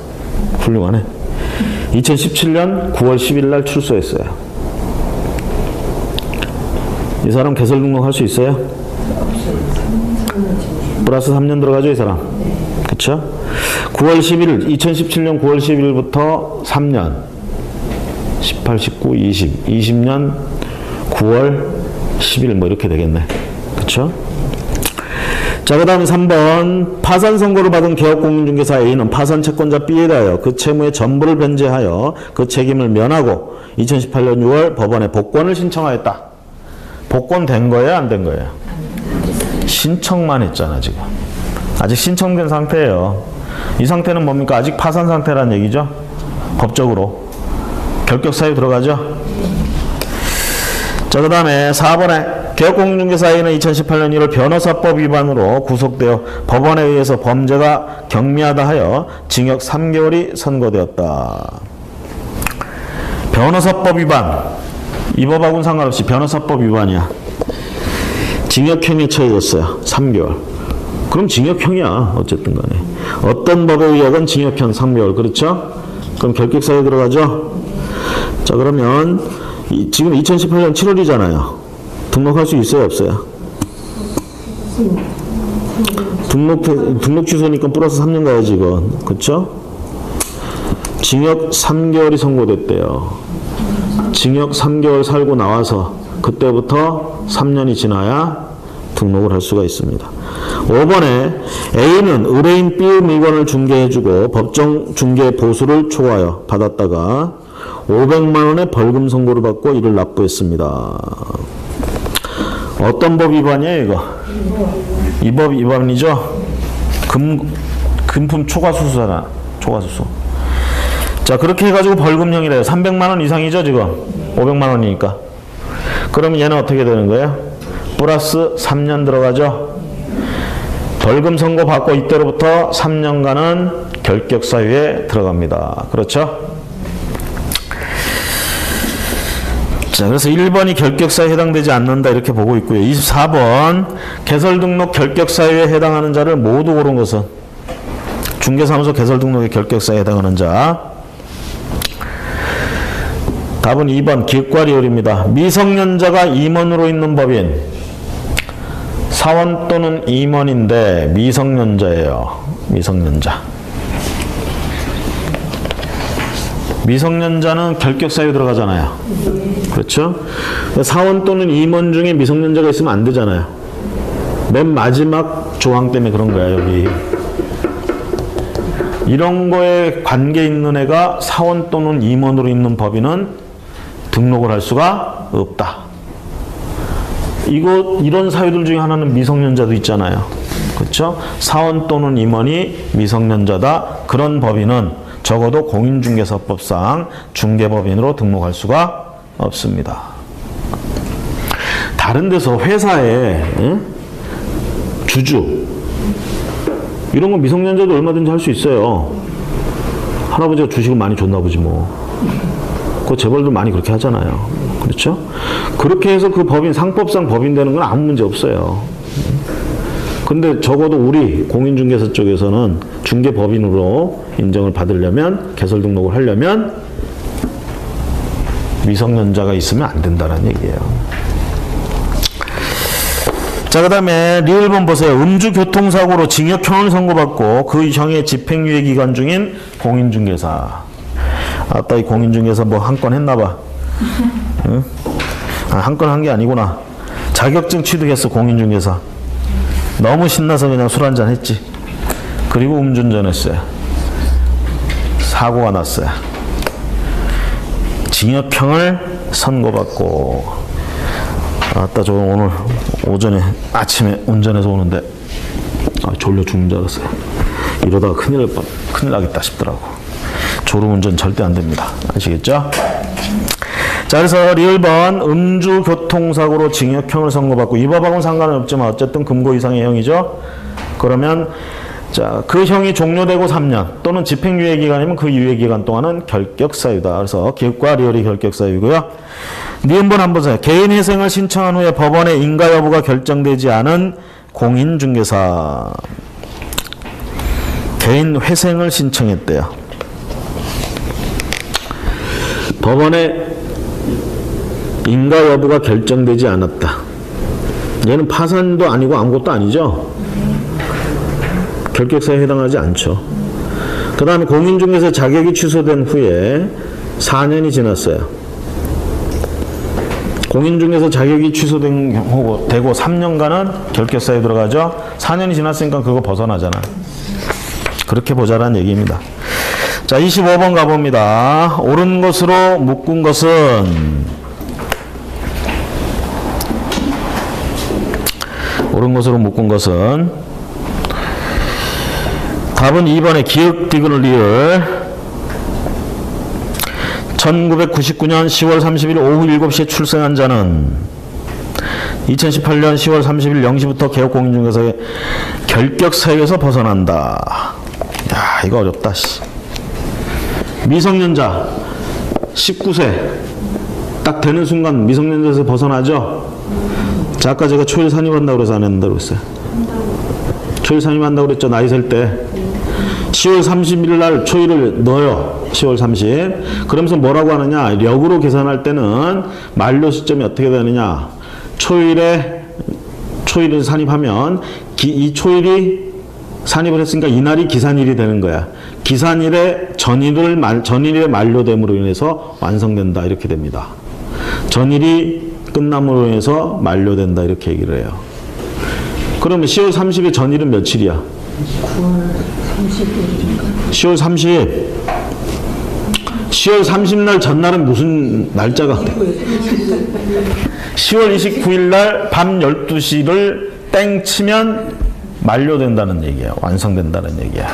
S1: 훌륭하네. 2017년 9월 10일 날 출소했어요. 이 사람 개설 등록할 수 있어요? 플러스 3년 들어가죠, 이 사람? 그쵸? 9월 11일, 2017년 9월 10일부터 3년 18, 19, 20, 20년 9월 10일 뭐 이렇게 되겠네. 그쵸? 자, 그 다음에 3번. 파산 선고를 받은 개업공인중개사 A는 파산 채권자 B에 대하여 그 채무의 전부를 변제하여 그 책임을 면하고 2018년 6월 법원에 복권을 신청하였다. 복권 된 거예요? 안 된 거예요? 신청만 했잖아. 지금 아직 신청된 상태예요. 이 상태는 뭡니까? 아직 파산 상태라는 얘기죠. 법적으로 결격 사유 들어가죠. 자, 그 다음에 4번에 개업공인중개사 A는 2018년 1월 변호사법 위반으로 구속되어 법원에 의해서 범죄가 경미하다 하여 징역 3개월이 선고되었다. 변호사법 위반, 이 법하고는 상관없이 변호사법 위반이야. 징역형에 처해졌어요. 3개월. 그럼 징역형이야. 어쨌든 간에. 어떤 법에 의하건 징역형 3개월. 그렇죠? 그럼 결격사유에 들어가죠? 자, 그러면 지금 2018년 7월이잖아요. 등록할 수 있어요? 없어요? 등록 취소니까 플러스 3년 가야지 이건. 그쵸? 징역 3개월이 선고됐대요. 징역 3개월 살고 나와서 그때부터 3년이 지나야 등록을 할 수가 있습니다. 5번에 A는 의뢰인 B의 물건을 중개해주고 법정 중개 보수를 초과하여 받았다가 500만 원의 벌금 선고를 받고 이를 납부했습니다. 어떤 법 위반이에요, 이거? 이 법 위반이죠? 금품 초과수수잖아. 초과수수. 자, 그렇게 해가지고 벌금형이래요. 300만 원 이상이죠, 지금? 500만 원이니까. 그러면 얘는 어떻게 되는 거예요? 플러스 3년 들어가죠? 벌금 선고 받고 이때로부터 3년간은 결격 사유에 들어갑니다. 그렇죠? 자, 그래서 1번이 결격사유에 해당되지 않는다 이렇게 보고 있고요. 24번 개설등록 결격사유에 해당하는 자를 모두 고른 것은 중개사무소 개설등록의 결격사유에 해당하는 자. 답은 2번 기획과리율입니다. 미성년자가 임원으로 있는 법인 사원 또는 임원인데 미성년자예요. 미성년자. 미성년자는 결격사유 들어가잖아요. 그렇죠? 사원 또는 임원 중에 미성년자가 있으면 안 되잖아요. 맨 마지막 조항 때문에 그런 거야, 여기. 이런 거에 관계 있는 애가 사원 또는 임원으로 있는 법인은 등록을 할 수가 없다. 이런 사유들 중에 하나는 미성년자도 있잖아요. 그렇죠? 사원 또는 임원이 미성년자다. 그런 법인은 적어도 공인중개사법상 중개법인으로 등록할 수가 없습니다. 다른 데서 회사에 주주 이런 거 미성년자도 얼마든지 할 수 있어요. 할아버지가 주식을 많이 줬나 보지 뭐. 그 재벌들 많이 그렇게 하잖아요. 그렇죠? 그렇게 해서 그 법인 상법상 법인 되는 건 아무 문제 없어요. 근데 적어도 우리 공인중개사 쪽에서는 중개법인으로 인정을 받으려면 개설 등록을 하려면 미성년자가 있으면 안 된다는 얘기예요. 자, 그 다음에 리을본 보세요. 음주교통사고로 징역형을 선고받고 그 형의 집행유예 기간 중인 공인중개사. 아따, 이 공인중개사 뭐 한 건 했나봐. 응? 아, 한 건 한 게 아니구나. 자격증 취득했어, 공인중개사. 너무 신나서 그냥 술 한잔 했지. 그리고 음주운전했어요. 사고가 났어요. 징역형을 선고받고. 아따, 저 오늘 오전에 아침에 운전해서 오는데 졸려 죽는 줄 알았어요. 이러다가 큰일 나겠다 싶더라고. 졸음운전 절대 안 됩니다. 아시겠죠? 자, 그래서 리을번 음주교통사고로 징역형을 선고받고, 이 법하고는 상관은 없지만 어쨌든 금고 이상의 형이죠. 그러면 자, 그 형이 종료되고 3년 또는 집행유예 기간이면 그 유예 기간 동안은 결격사유다. 그래서 기읍과 리을이 결격사유고요. 니은번 한번 보세요. 개인회생을 신청한 후에 법원의 인가 여부가 결정되지 않은 공인중개사. 개인회생을 신청했대요. 법원의 인가 여부가 결정되지 않았다. 얘는 파산도 아니고 아무것도 아니죠. 결격사유에 해당하지 않죠. 그 다음에 공인중개사 자격이 취소된 후에 4년이 지났어요. 공인중개사 자격이 취소된 경우 되고 3년간은 결격사유에 들어가죠. 4년이 지났으니까 그거 벗어나잖아. 그렇게 보자라는 얘기입니다. 자, 25번 가봅니다. 옳은 것으로 묶은 것은, 옳은 것으로 묶은 것은, 답은 2번에 기역, 디귿, 리을. 1999년 10월 30일 오후 7시에 출생한 자는 2018년 10월 30일 0시부터 개업공인중개사의 결격사유에서 벗어난다. 야, 이거 어렵다. 미성년자 19세 딱 되는 순간 미성년자에서 벗어나죠. 자, 아까 제가 초일 산입한다고 그래서 안 했는다고 그랬어요. 초일 산입한다고 그랬죠. 나이 셀 때 10월 30일 날 초일을 넣어요. 10월 30. 그러면서 뭐라고 하느냐, 력으로 계산할 때는 만료 시점이 어떻게 되느냐, 초일을 산입하면 이 초일이 산입을 했으니까 이날이 기산일이 되는 거야. 기산일에 전일의 만료됨으로 인해서 완성된다, 이렇게 됩니다. 전일이 끝남으로 인해서 만료된다, 이렇게 얘기를 해요. 그러면 10월 30일 전일은 며칠이야? 10월 30일. 10월 30날 전날은 무슨 날짜가? 10월 29일 날 밤 12시를 땡 치면 만료된다는 얘기야. 완성된다는 얘기야.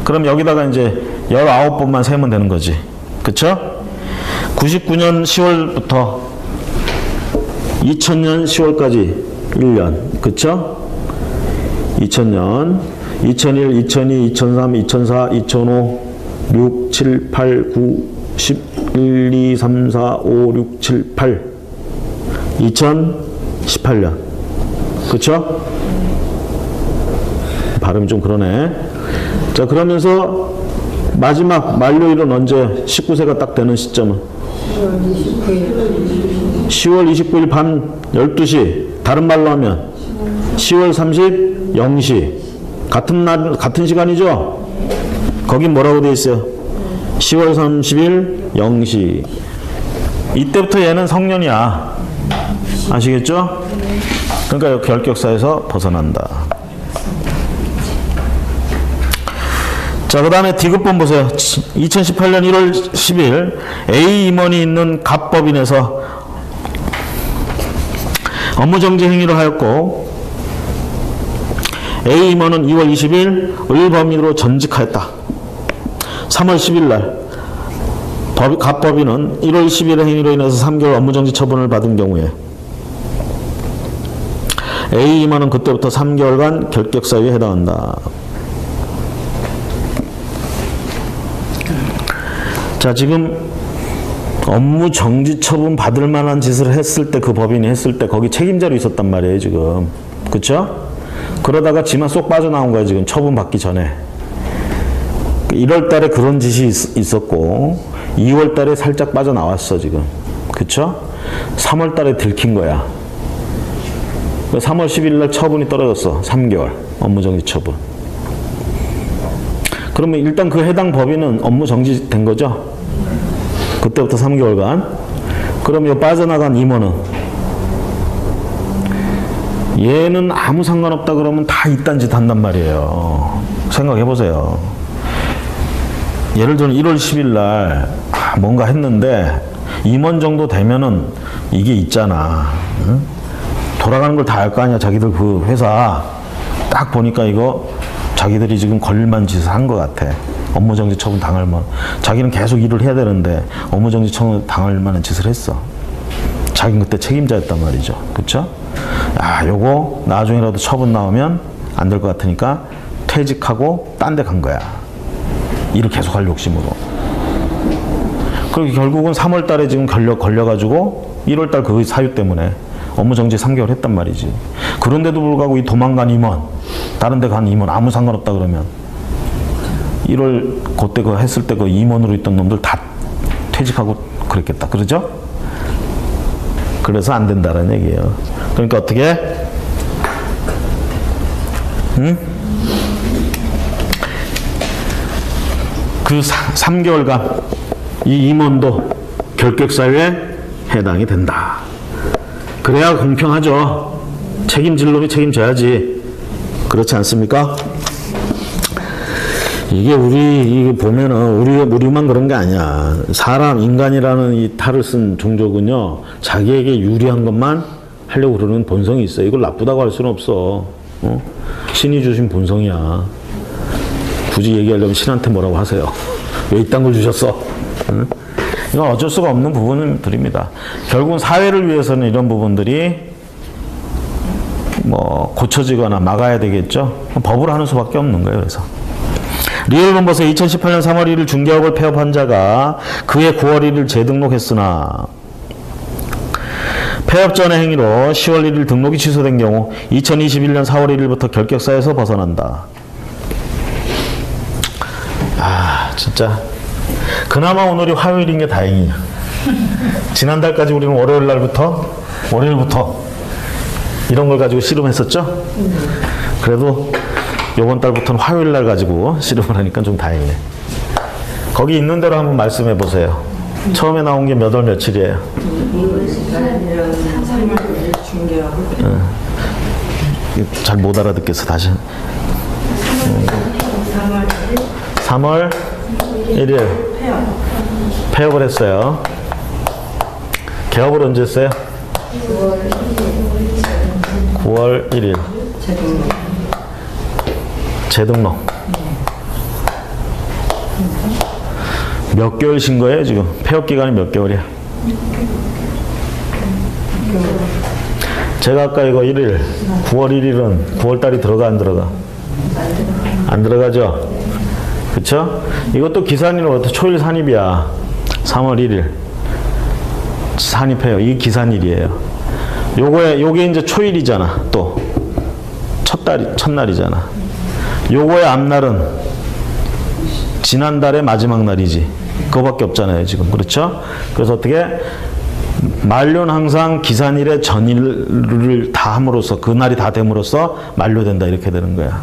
S1: 그럼 여기다가 이제 19번만 세면 되는 거지. 그쵸? 99년 10월부터 2000년 10월까지 1년. 그쵸? 2000년, 2001, 2002, 2003, 2004, 2005, 6, 7, 8, 9, 10, 1, 2, 3, 4, 5, 6, 7, 8. 2018년. 그쵸? 발음이 좀 그러네. 자, 그러면서 마지막 만료일은 언제? 19세가 딱 되는 시점은? 10월 29일 밤 12시. 다른 말로 하면 10월 30, 0시. 같은 시간이죠? 거긴 뭐라고 되어 있어요? 10월 30일 0시. 이때부터 얘는 성년이야. 아시겠죠? 그러니까 결격사에서 벗어난다. 자, 그 다음에 디귿번 보세요. 2018년 1월 10일 A 임원이 있는 갑법인에서 업무정지 행위를 하였고, A 임원은 2월 20일 을범인으로 전직하였다. 3월 10일 날 갑법인은 1월 10일의 행위로 인해서 3개월 업무정지 처분을 받은 경우에 A 임원은 그때부터 3개월간 결격사유에 해당한다. 자, 지금 업무 정지 처분 받을 만한 짓을 했을 때, 그 법인이 했을 때 거기 책임자로 있었단 말이에요, 지금. 그쵸? 그러다가 지만 쏙 빠져나온 거야, 지금. 처분 받기 전에. 1월 달에 그런 짓이 있었고, 2월 달에 살짝 빠져나왔어, 지금. 그쵸? 3월 달에 들킨 거야. 3월 10일 날 처분이 떨어졌어. 3개월. 업무정지 처분. 그러면 일단 그 해당 법인은 업무 정지된 거죠? 그때부터 3개월간. 그럼 이 빠져나간 임원은? 얘는 아무 상관없다 그러면 다 이딴 짓 한단 말이에요. 생각해 보세요. 예를 들어 1월 10일 날 뭔가 했는데 임원 정도 되면은 이게 있잖아. 응? 돌아가는 걸 다 알 거 아니야. 자기들 그 회사 딱 보니까 이거 자기들이 지금 걸릴만 짓을 한 것 같아. 업무정지 처분 당할 만. 자기는 계속 일을 해야 되는데 업무정지 처분 당할 만한 짓을 했어. 자기는 그때 책임자였단 말이죠. 그쵸? 아, 요거 나중에라도 처분 나오면 안 될 것 같으니까 퇴직하고 딴 데 간 거야. 일을 계속 할 욕심으로. 그리고 결국은 3월 달에 지금 걸려가지고 1월 달 그 사유 때문에 업무정지 3개월 했단 말이지. 그런데도 불구하고 이 도망간 임원, 다른 데 간 임원 아무 상관없다 그러면 1월 그때 그 했을 때 그 임원으로 있던 놈들 다 퇴직하고 그랬겠다. 그러죠? 그래서 안 된다는 얘기예요. 그러니까 어떻게? 응? 그 3개월간 이 임원도 결격사유에 해당이 된다. 그래야 공평하죠. 책임질 놈이 책임져야지. 그렇지 않습니까? 이게 이게 보면은 우리만 그런 게 아니야. 사람, 인간이라는 이 탈을 쓴 종족은요, 자기에게 유리한 것만 하려고 그러는 본성이 있어요. 이걸 나쁘다고 할 수는 없어. 신이 주신 본성이야. 굳이 얘기하려면 신한테 뭐라고 하세요. 왜 이딴 걸 주셨어? 응? 이건 어쩔 수가 없는 부분들입니다. 결국은 사회를 위해서는 이런 부분들이 뭐 고쳐지거나 막아야 되겠죠. 법으로 하는 수밖에 없는 거예요. 그래서 리얼넘버스에 2018년 3월 1일 중개업을 폐업한 자가 그해 9월 1일 재등록했으나 폐업 전의 행위로 10월 1일 등록이 취소된 경우 2021년 4월 1일부터 결격사에서 벗어난다. 아, 진짜 그나마 오늘이 화요일인 게 다행이야. 지난달까지 우리는 월요일부터 이런 걸 가지고 씨름했었죠? 그래도 이번 달부터는 화요일 날 가지고 씨름을 하니까 좀 다행이네. 거기 있는 대로 한번 말씀해 보세요. 처음에 나온 게 몇 월 며칠이에요? 3월 잘 못 알아듣겠어. 다시. 3월 1일 폐업을 했어요. 개업을 언제 했어요? 9월 1일 재등록. 몇 개월 쉰 거예요 지금? 폐업 기간이 몇 개월이야? 제가 아까 이거 1일 9월 1일은 9월 달이 들어가 안 들어가? 안 들어가죠? 그쵸? 이것도 기산일은 어떻게 초일 산입이야. 3월 1일 산입해요. 이게 기산일이에요. 요게 이제 초일이잖아. 또 첫날이잖아. 요거의 앞날은 지난달의 마지막 날이지. 그거밖에 없잖아요 지금. 그렇죠? 그래서 어떻게 만료는 항상 기산일의 전일을 다 함으로써 그날이 다 됨으로써 만료된다 이렇게 되는 거야.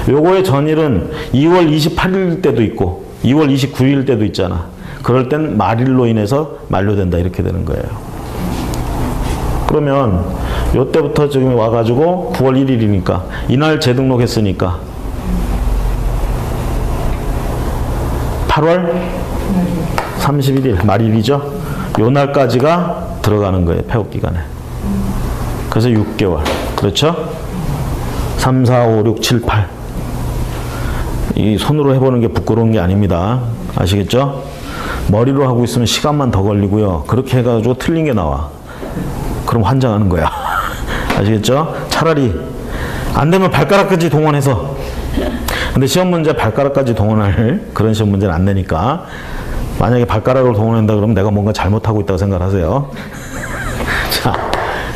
S1: 요거의 전일은 2월 28일 때도 있고 2월 29일 때도 있잖아. 그럴 땐 말일로 인해서 만료된다 이렇게 되는 거예요. 그러면 요때부터 지금 와가지고 9월 1일이니까 이날 재등록했으니까 8월 31일 말일이죠. 요 날까지가 들어가는 거예요. 폐업 기간에. 그래서 6개월. 그렇죠? 3, 4, 5, 6, 7, 8. 이 손으로 해보는 게 부끄러운 게 아닙니다. 아시겠죠? 머리로 하고 있으면 시간만 더 걸리고요. 그렇게 해가지고 틀린 게 나와. 그럼 환장하는 거야. 아시겠죠? 차라리 안 되면 발가락까지 동원해서. 근데 시험 문제 발가락까지 동원할 그런 시험 문제는 안 내니까 만약에 발가락으로 동원한다 그러면 내가 뭔가 잘못하고 있다고 생각하세요. 자,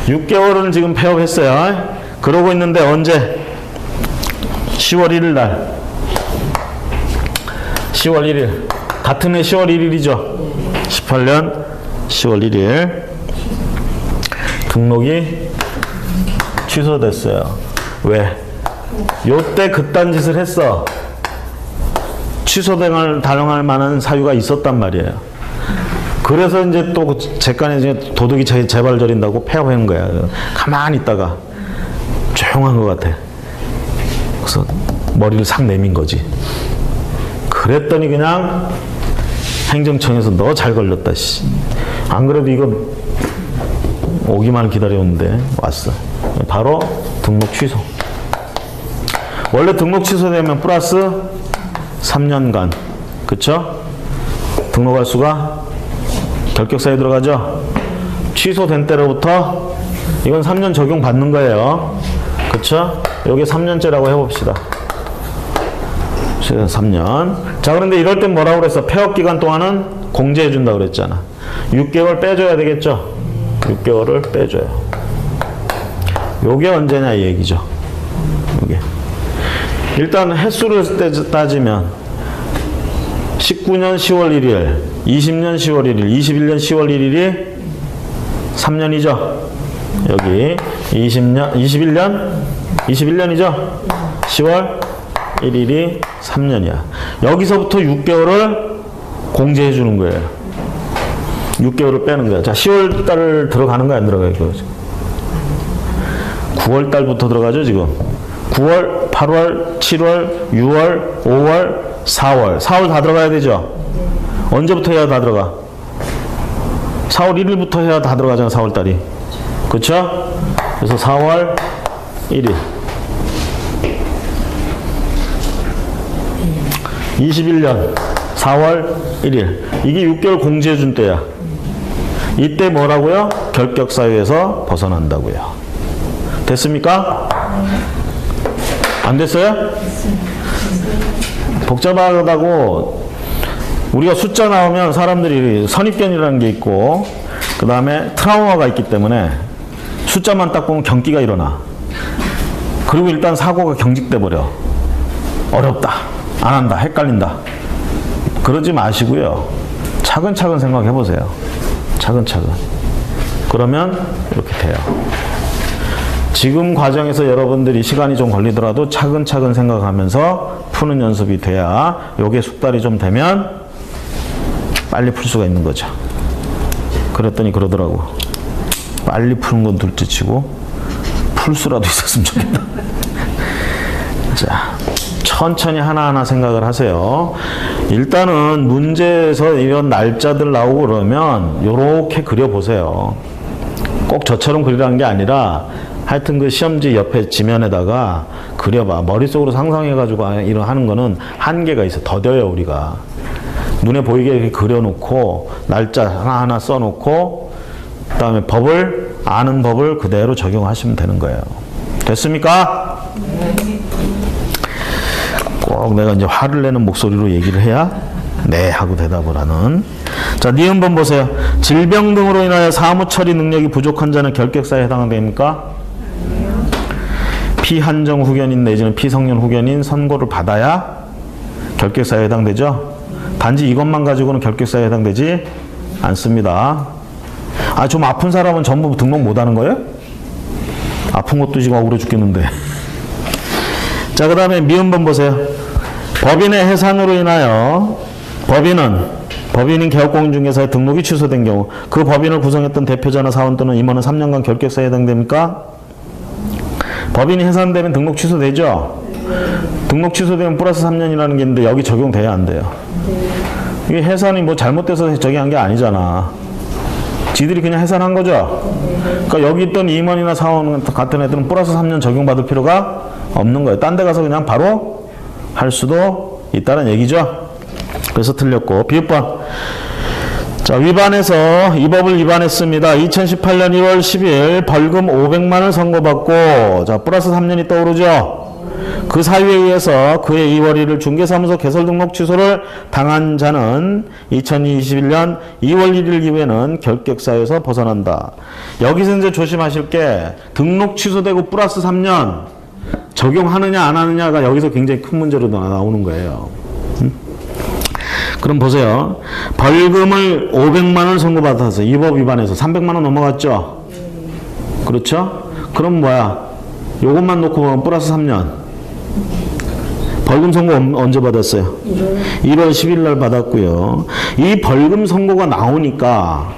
S1: 6개월은 지금 폐업했어요. 그러고 있는데 언제? 10월 1일 날. 10월 1일. 같은 해 10월 1일이죠. 18년 10월 1일. 등록이 취소됐어요. 왜? 요때 그딴 짓을 했어. 취소당할 만한 사유가 있었단 말이에요. 그래서 이제 또 재간에 이제 도둑이 재발 저린다고 폐업한 거야. 가만히 있다가 조용한 것 같아. 그래서 머리를 싹 내민 거지. 그랬더니 그냥 행정청에서 너 잘 걸렸다, 씨. 안 그래도 이거 오기만 기다렸는데 왔어. 바로 등록 취소. 원래 등록 취소되면 플러스 3년간, 그쵸? 등록할 수가 결격사유에 들어가죠. 취소된 때로부터 이건 3년 적용 받는 거예요. 그쵸? 여기 3년째라고 해봅시다. 3년. 자, 그런데 이럴 땐 뭐라고 그랬어? 폐업 기간 동안은 공제해 준다 그랬잖아. 6개월 빼줘야 되겠죠? 6개월을 빼줘요. 요게 언제냐 이 얘기죠. 요게. 일단 횟수를 따지면 19년 10월 1일, 20년 10월 1일, 21년 10월 1일이 3년이죠. 여기 21년이죠. 10월 1일이 3년이야. 여기서부터 6개월을 공제해 주는 거예요. 6개월을 빼는 거야. 자, 10월 달 들어가는 거야, 안 들어가요? 9월 달부터 들어가죠, 지금. 9월, 8월, 7월, 6월, 5월, 4월. 4월 다 들어가야 되죠? 언제부터 해야 다 들어가? 4월 1일부터 해야 다 들어가잖아, 4월 달이. 그쵸? 그래서 4월 1일. 21년 4월 1일. 이게 6개월 공제해 준 때야. 이때 뭐라고요? 결격사유에서 벗어난다고요. 됐습니까? 안 됐어요? 복잡하다고 우리가 숫자 나오면 사람들이 선입견이라는 게 있고 그 다음에 트라우마가 있기 때문에 숫자만 딱 보면 경기가 일어나. 그리고 일단 사고가 경직돼 버려. 어렵다. 안 한다. 헷갈린다. 그러지 마시고요. 차근차근 생각해 보세요. 차근차근. 그러면 이렇게 돼요. 지금 과정에서 여러분들이 시간이 좀 걸리더라도 차근차근 생각하면서 푸는 연습이 돼야 요게 숙달이 좀 되면 빨리 풀 수가 있는 거죠. 그랬더니 그러더라고. 빨리 푸는 건 둘째치고 풀 수라도 있었으면 좋겠다. 자, 천천히 하나하나 생각을 하세요. 일단은 문제에서 이런 날짜들 나오고 그러면 요렇게 그려보세요. 꼭 저처럼 그리라는 게 아니라 하여튼 그 시험지 옆에 지면에다가 그려봐. 머릿속으로 상상해가지고 하는 거는 한계가 있어. 더뎌요, 우리가. 눈에 보이게 이렇게 그려놓고, 날짜 하나하나 써놓고, 그 다음에 아는 법을 그대로 적용하시면 되는 거예요. 됐습니까? 꼭 내가 이제 화를 내는 목소리로 얘기를 해야 네 하고 대답을 하는. 자, 니은번 보세요. 질병 등으로 인하여 사무 처리 능력이 부족한 자는 결격사에 해당됩니까? 피한정 후견인 내지는 피성년 후견인 선고를 받아야 결격사에 해당되죠. 단지 이것만 가지고는 결격사에 해당되지 않습니다. 아, 좀 아픈 사람은 전부 등록 못하는 거예요? 아픈 것도 지금 억울해 죽겠는데. 자, 그 다음에 미음번 보세요. 법인의 해산으로 인하여 법인인 개업공인중개사의 등록이 취소된 경우 그 법인을 구성했던 대표자나 사원 또는 임원은 3년간 결격사에 해당됩니까? 법인이 해산되면 등록 취소되죠? 등록 취소되면 플러스 3년이라는 게 있는데 여기 적용돼야 안 돼요. 이게 해산이 뭐 잘못돼서 적용한 게 아니잖아. 지들이 그냥 해산한 거죠? 그러니까 여기 있던 임원이나 사원 같은 애들은 플러스 3년 적용받을 필요가 없는 거예요. 딴 데 가서 그냥 바로 할 수도 있다는 얘기죠. 그래서 틀렸고. 비읍번. 자, 위반해서 이 법을 위반했습니다. 2018년 1월 10일 벌금 500만 원 선고받고 자 플러스 3년이 떠오르죠. 그 사유에 의해서 그해 2월 1일 중개사무소 개설 등록 취소를 당한 자는 2021년 2월 1일 이후에는 결격사유에서 벗어난다. 여기서 이제 조심하실 게 등록 취소되고 플러스 3년 적용하느냐 안 하느냐가 여기서 굉장히 큰 문제로 나오는 거예요. 그럼 보세요. 벌금을 500만 원 선고받아서 이 법 위반해서 300만 원 넘어갔죠? 그렇죠? 그럼 뭐야? 요것만 놓고 보면 플러스 3년. 벌금 선고 언제 받았어요? 1월 10일 날 받았고요. 이 벌금 선고가 나오니까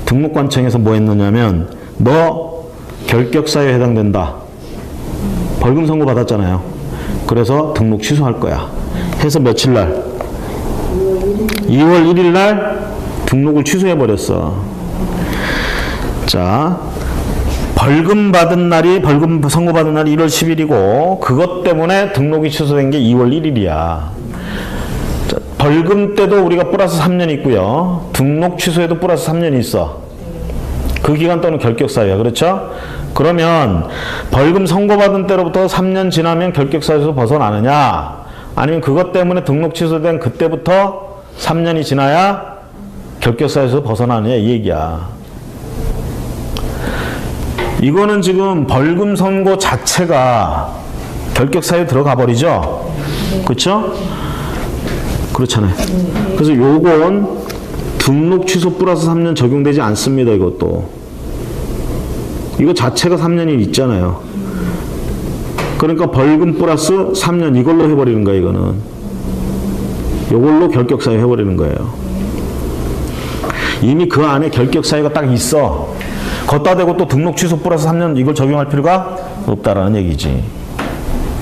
S1: 등록관청에서 뭐 했느냐면 너 결격사유에 해당된다. 벌금 선고 받았잖아요. 그래서 등록 취소할 거야. 해서 며칠 날? 2월 1일 날 등록을 취소해버렸어. 자, 벌금 선고받은 날이 1월 10일이고, 그것 때문에 등록이 취소된 게 2월 1일이야. 자, 벌금 때도 우리가 플러스 3년 있고요. 등록 취소에도 플러스 3년이 있어. 그 기간 동안 결격사유야. 그렇죠? 그러면 벌금 선고받은 때로부터 3년 지나면 결격사유에서 벗어나느냐? 아니면 그것 때문에 등록 취소된 그때부터 3년이 지나야 결격사유에서 벗어나느냐 이 얘기야. 이거는 지금 벌금 선고 자체가 결격사유에 들어가 버리죠? 그렇죠? 그렇잖아요. 그래서 요건 등록 취소 플러스 3년 적용되지 않습니다. 이것도. 이거 자체가 3년이 있잖아요. 그러니까 벌금 플러스 3년 이걸로 해버리는 거예요. 이거는. 이걸로 결격사유 해버리는 거예요. 이미 그 안에 결격사유가 딱 있어. 걷다 대고 또 등록 취소 플러스 3년 이걸 적용할 필요가 없다라는 얘기지.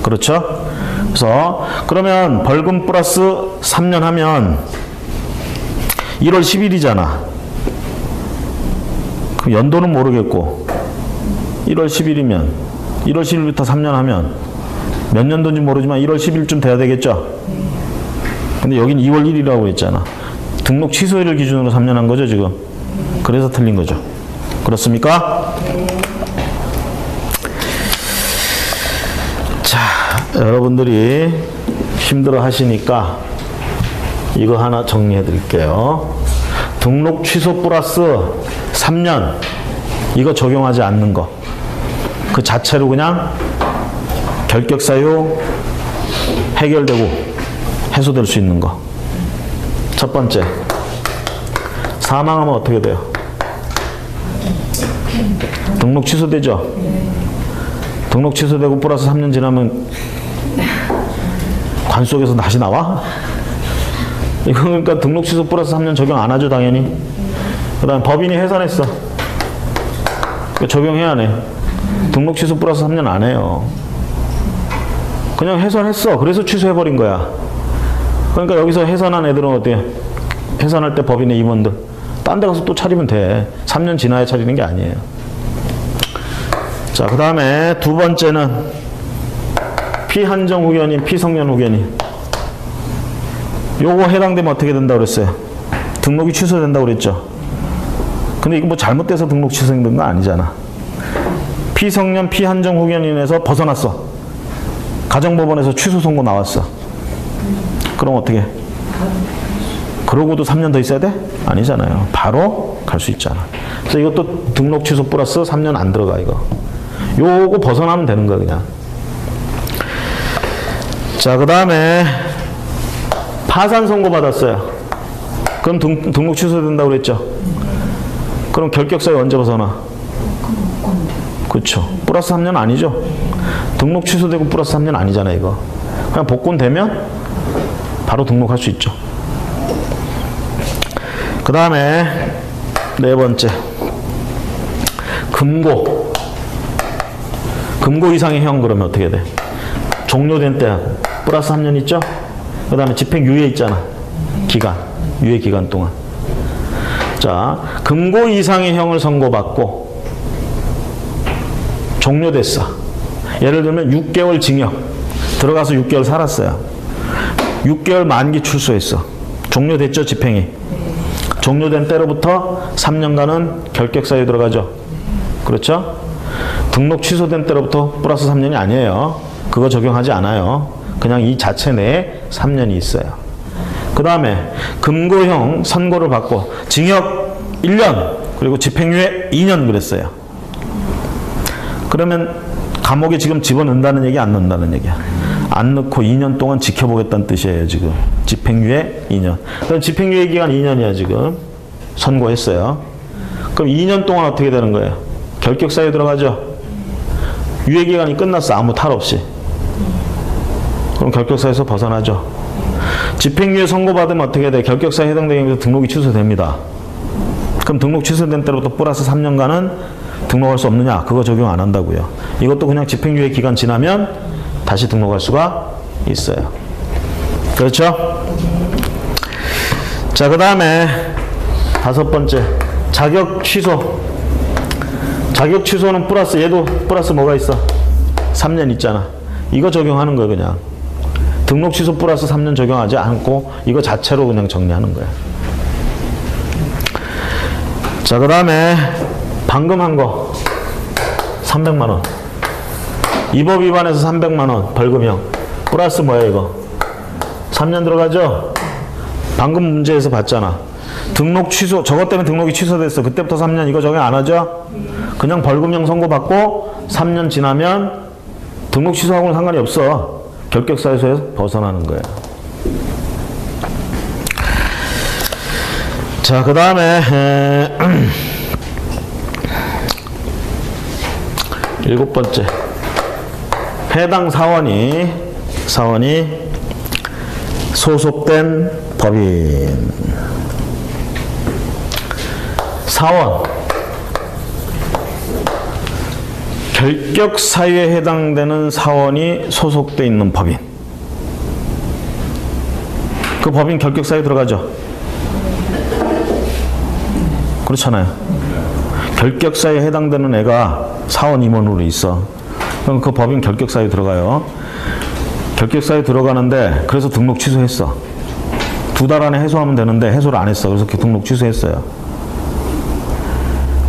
S1: 그렇죠? 그래서 그러면 벌금 플러스 3년 하면 1월 10일이잖아. 그럼 연도는 모르겠고 1월 10일이면 1월 10일부터 3년 하면 몇 년도인지 모르지만 1월 10일쯤 돼야 되겠죠? 근데 여긴 2월 1일이라고 했잖아. 등록 취소일을 기준으로 3년 한 거죠 지금. 그래서 틀린 거죠. 그렇습니까? 자, 여러분들이 힘들어 하시니까 이거 하나 정리해 드릴게요. 등록 취소 플러스 3년 이거 적용하지 않는 거. 그 자체로 그냥 결격사유 해결되고 해소될 수 있는 거. 첫 번째, 사망하면 어떻게 돼요? 등록 취소되죠? 등록 취소되고 플러스 3년 지나면 관 속에서 다시 나와? 이거 그러니까 등록 취소 플러스 3년 적용 안 하죠 당연히. 그 다음 법인이 해산했어. 적용해야 하네. 등록 취소 플러스 3년 안 해요. 그냥 해산했어. 그래서 취소해버린 거야. 그러니까 여기서 해산한 애들은 어때요? 해산할 때 법인의 임원들 딴 데 가서 또 차리면 돼. 3년 지나야 차리는 게 아니에요. 자, 그 다음에 두 번째는 피한정 후견인, 피성년 후견인. 요거 해당되면 어떻게 된다고 그랬어요? 등록이 취소된다고 그랬죠? 근데 이거 뭐 잘못돼서 등록 취소된 거 아니잖아. 피성년, 피한정 후견인에서 벗어났어. 가정법원에서 취소 선고 나왔어. 그럼 어떻게? 그러고도 3년 더 있어야 돼? 아니잖아요. 바로 갈 수 있잖아. 그래서 이것도 등록 취소 플러스 3년 안 들어가 이거. 요거 벗어나면 되는 거야 그냥. 자, 그 다음에 파산 선고 받았어요. 그럼 등록 취소된다고 그랬죠? 그럼 결격사유 언제 벗어나? 그렇죠. 플러스 3년 아니죠? 등록 취소되고 플러스 3년 아니잖아 이거. 그냥 복권되면 바로 등록할 수 있죠. 그 다음에 네 번째, 금고. 금고 이상의 형 그러면 어떻게 돼? 종료된 때 플러스 3년 있죠? 그 다음에 집행유예 있잖아. 기간, 유예 기간 동안. 자, 금고 이상의 형을 선고받고 종료됐어. 예를 들면 6개월 징역 들어가서 6개월 살았어요. 6개월 만기 출소했어. 종료됐죠, 집행이. 종료된 때로부터 3년간은 결격사유에 들어가죠. 그렇죠? 등록 취소된 때로부터 플러스 3년이 아니에요. 그거 적용하지 않아요. 그냥 이 자체 내에 3년이 있어요. 그 다음에 금고형 선고를 받고 징역 1년 그리고 집행유예 2년 그랬어요. 그러면 감옥에 지금 집어넣는다는 얘기 안 넣는다는 얘기야. 안 넣고 2년 동안 지켜보겠다는 뜻이에요 지금. 집행유예 2년. 그럼 집행유예 기간 2년이야 지금. 선고했어요. 그럼 2년 동안 어떻게 되는 거예요? 결격사유에 들어가죠. 유예기간이 끝났어. 아무 탈 없이. 그럼 결격사유에서 벗어나죠. 집행유예 선고받으면 어떻게 돼? 결격사유에 해당되면 등록이 취소됩니다. 그럼 등록 취소된 때로부터 플러스 3년간은 등록할 수 없느냐? 그거 적용 안 한다고요. 이것도 그냥 집행유예 기간 지나면 다시 등록할 수가 있어요. 그렇죠? 자, 그 다음에 5번째. 자격 취소. 자격 취소는 플러스, 얘도 플러스 뭐가 있어? 3년 있잖아. 이거 적용하는 거야, 그냥. 등록 취소 플러스 3년 적용하지 않고 이거 자체로 그냥 정리하는 거야. 자, 그 다음에 방금 한 거 300만 원. 이 법 위반해서 300만 원 벌금형. 플러스 뭐야 이거? 3년 들어가죠? 방금 문제에서 봤잖아. 등록 취소, 저것 때문에 등록이 취소됐어. 그때부터 3년 이거 적용 안 하죠? 그냥 벌금형 선고받고 3년 지나면 등록 취소하고는 상관이 없어. 결격사유에서 벗어나는 거예요. 자, 그 다음에 7번째. 해당 사원이 소속된 법인. 사원. 결격 사유에 해당되는 사원이 소속돼 있는 법인. 그 법인 결격 사유 들어가죠? 그렇잖아요. 결격 사유에 해당되는 애가 사원 임원으로 있어. 그럼 그 법인 결격 사유 들어가요. 결격 사유 들어가는데 그래서 등록 취소했어. 2달 안에 해소하면 되는데 해소를 안 했어. 그래서 등록 취소했어요.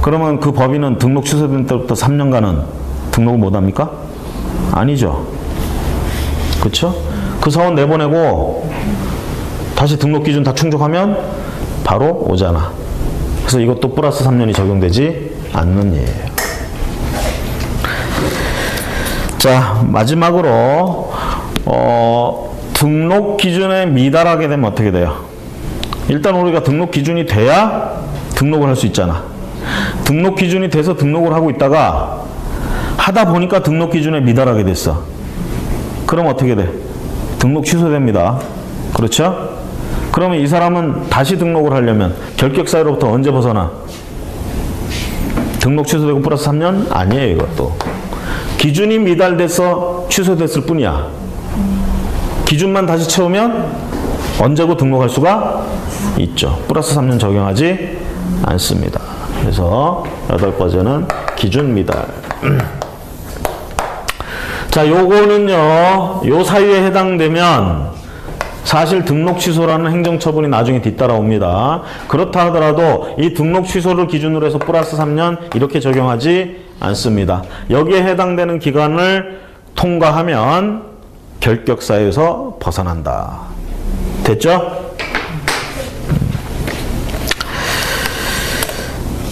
S1: 그러면 그 법인은 등록 취소된 때부터 3년간은 등록을 못 합니까? 아니죠. 그렇죠? 그 사원 내보내고 다시 등록 기준 다 충족하면 바로 오잖아. 그래서 이것도 플러스 3년이 적용되지 않는 예예요. 자, 마지막으로 등록 기준에 미달하게 되면 어떻게 돼요? 일단 우리가 등록 기준이 돼야 등록을 할 수 있잖아. 등록 기준이 돼서 등록을 하고 있다가 하다 보니까 등록 기준에 미달하게 됐어. 그럼 어떻게 돼? 등록 취소됩니다. 그렇죠? 그러면 이 사람은 다시 등록을 하려면 결격 사유로부터 언제 벗어나? 등록 취소되고 플러스 3년? 아니에요, 이것도. 기준이 미달돼서 취소됐을 뿐이야. 기준만 다시 채우면 언제고 등록할 수가 있죠. 플러스 3년 적용하지 않습니다. 그래서 8번째는 기준 미달. 자, 요거는요, 요 사유에 해당되면 사실 등록 취소라는 행정처분이 나중에 뒤따라옵니다. 그렇다 하더라도 이 등록 취소를 기준으로 해서 플러스 3년 이렇게 적용하지 않습니다. 여기에 해당되는 기간을 통과하면 결격사유에서 벗어난다. 됐죠?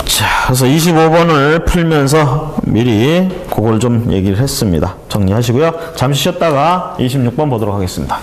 S1: 자, 그래서 25번을 풀면서 미리 그걸 좀 얘기를 했습니다. 정리하시고요. 잠시 쉬었다가 26번 보도록 하겠습니다.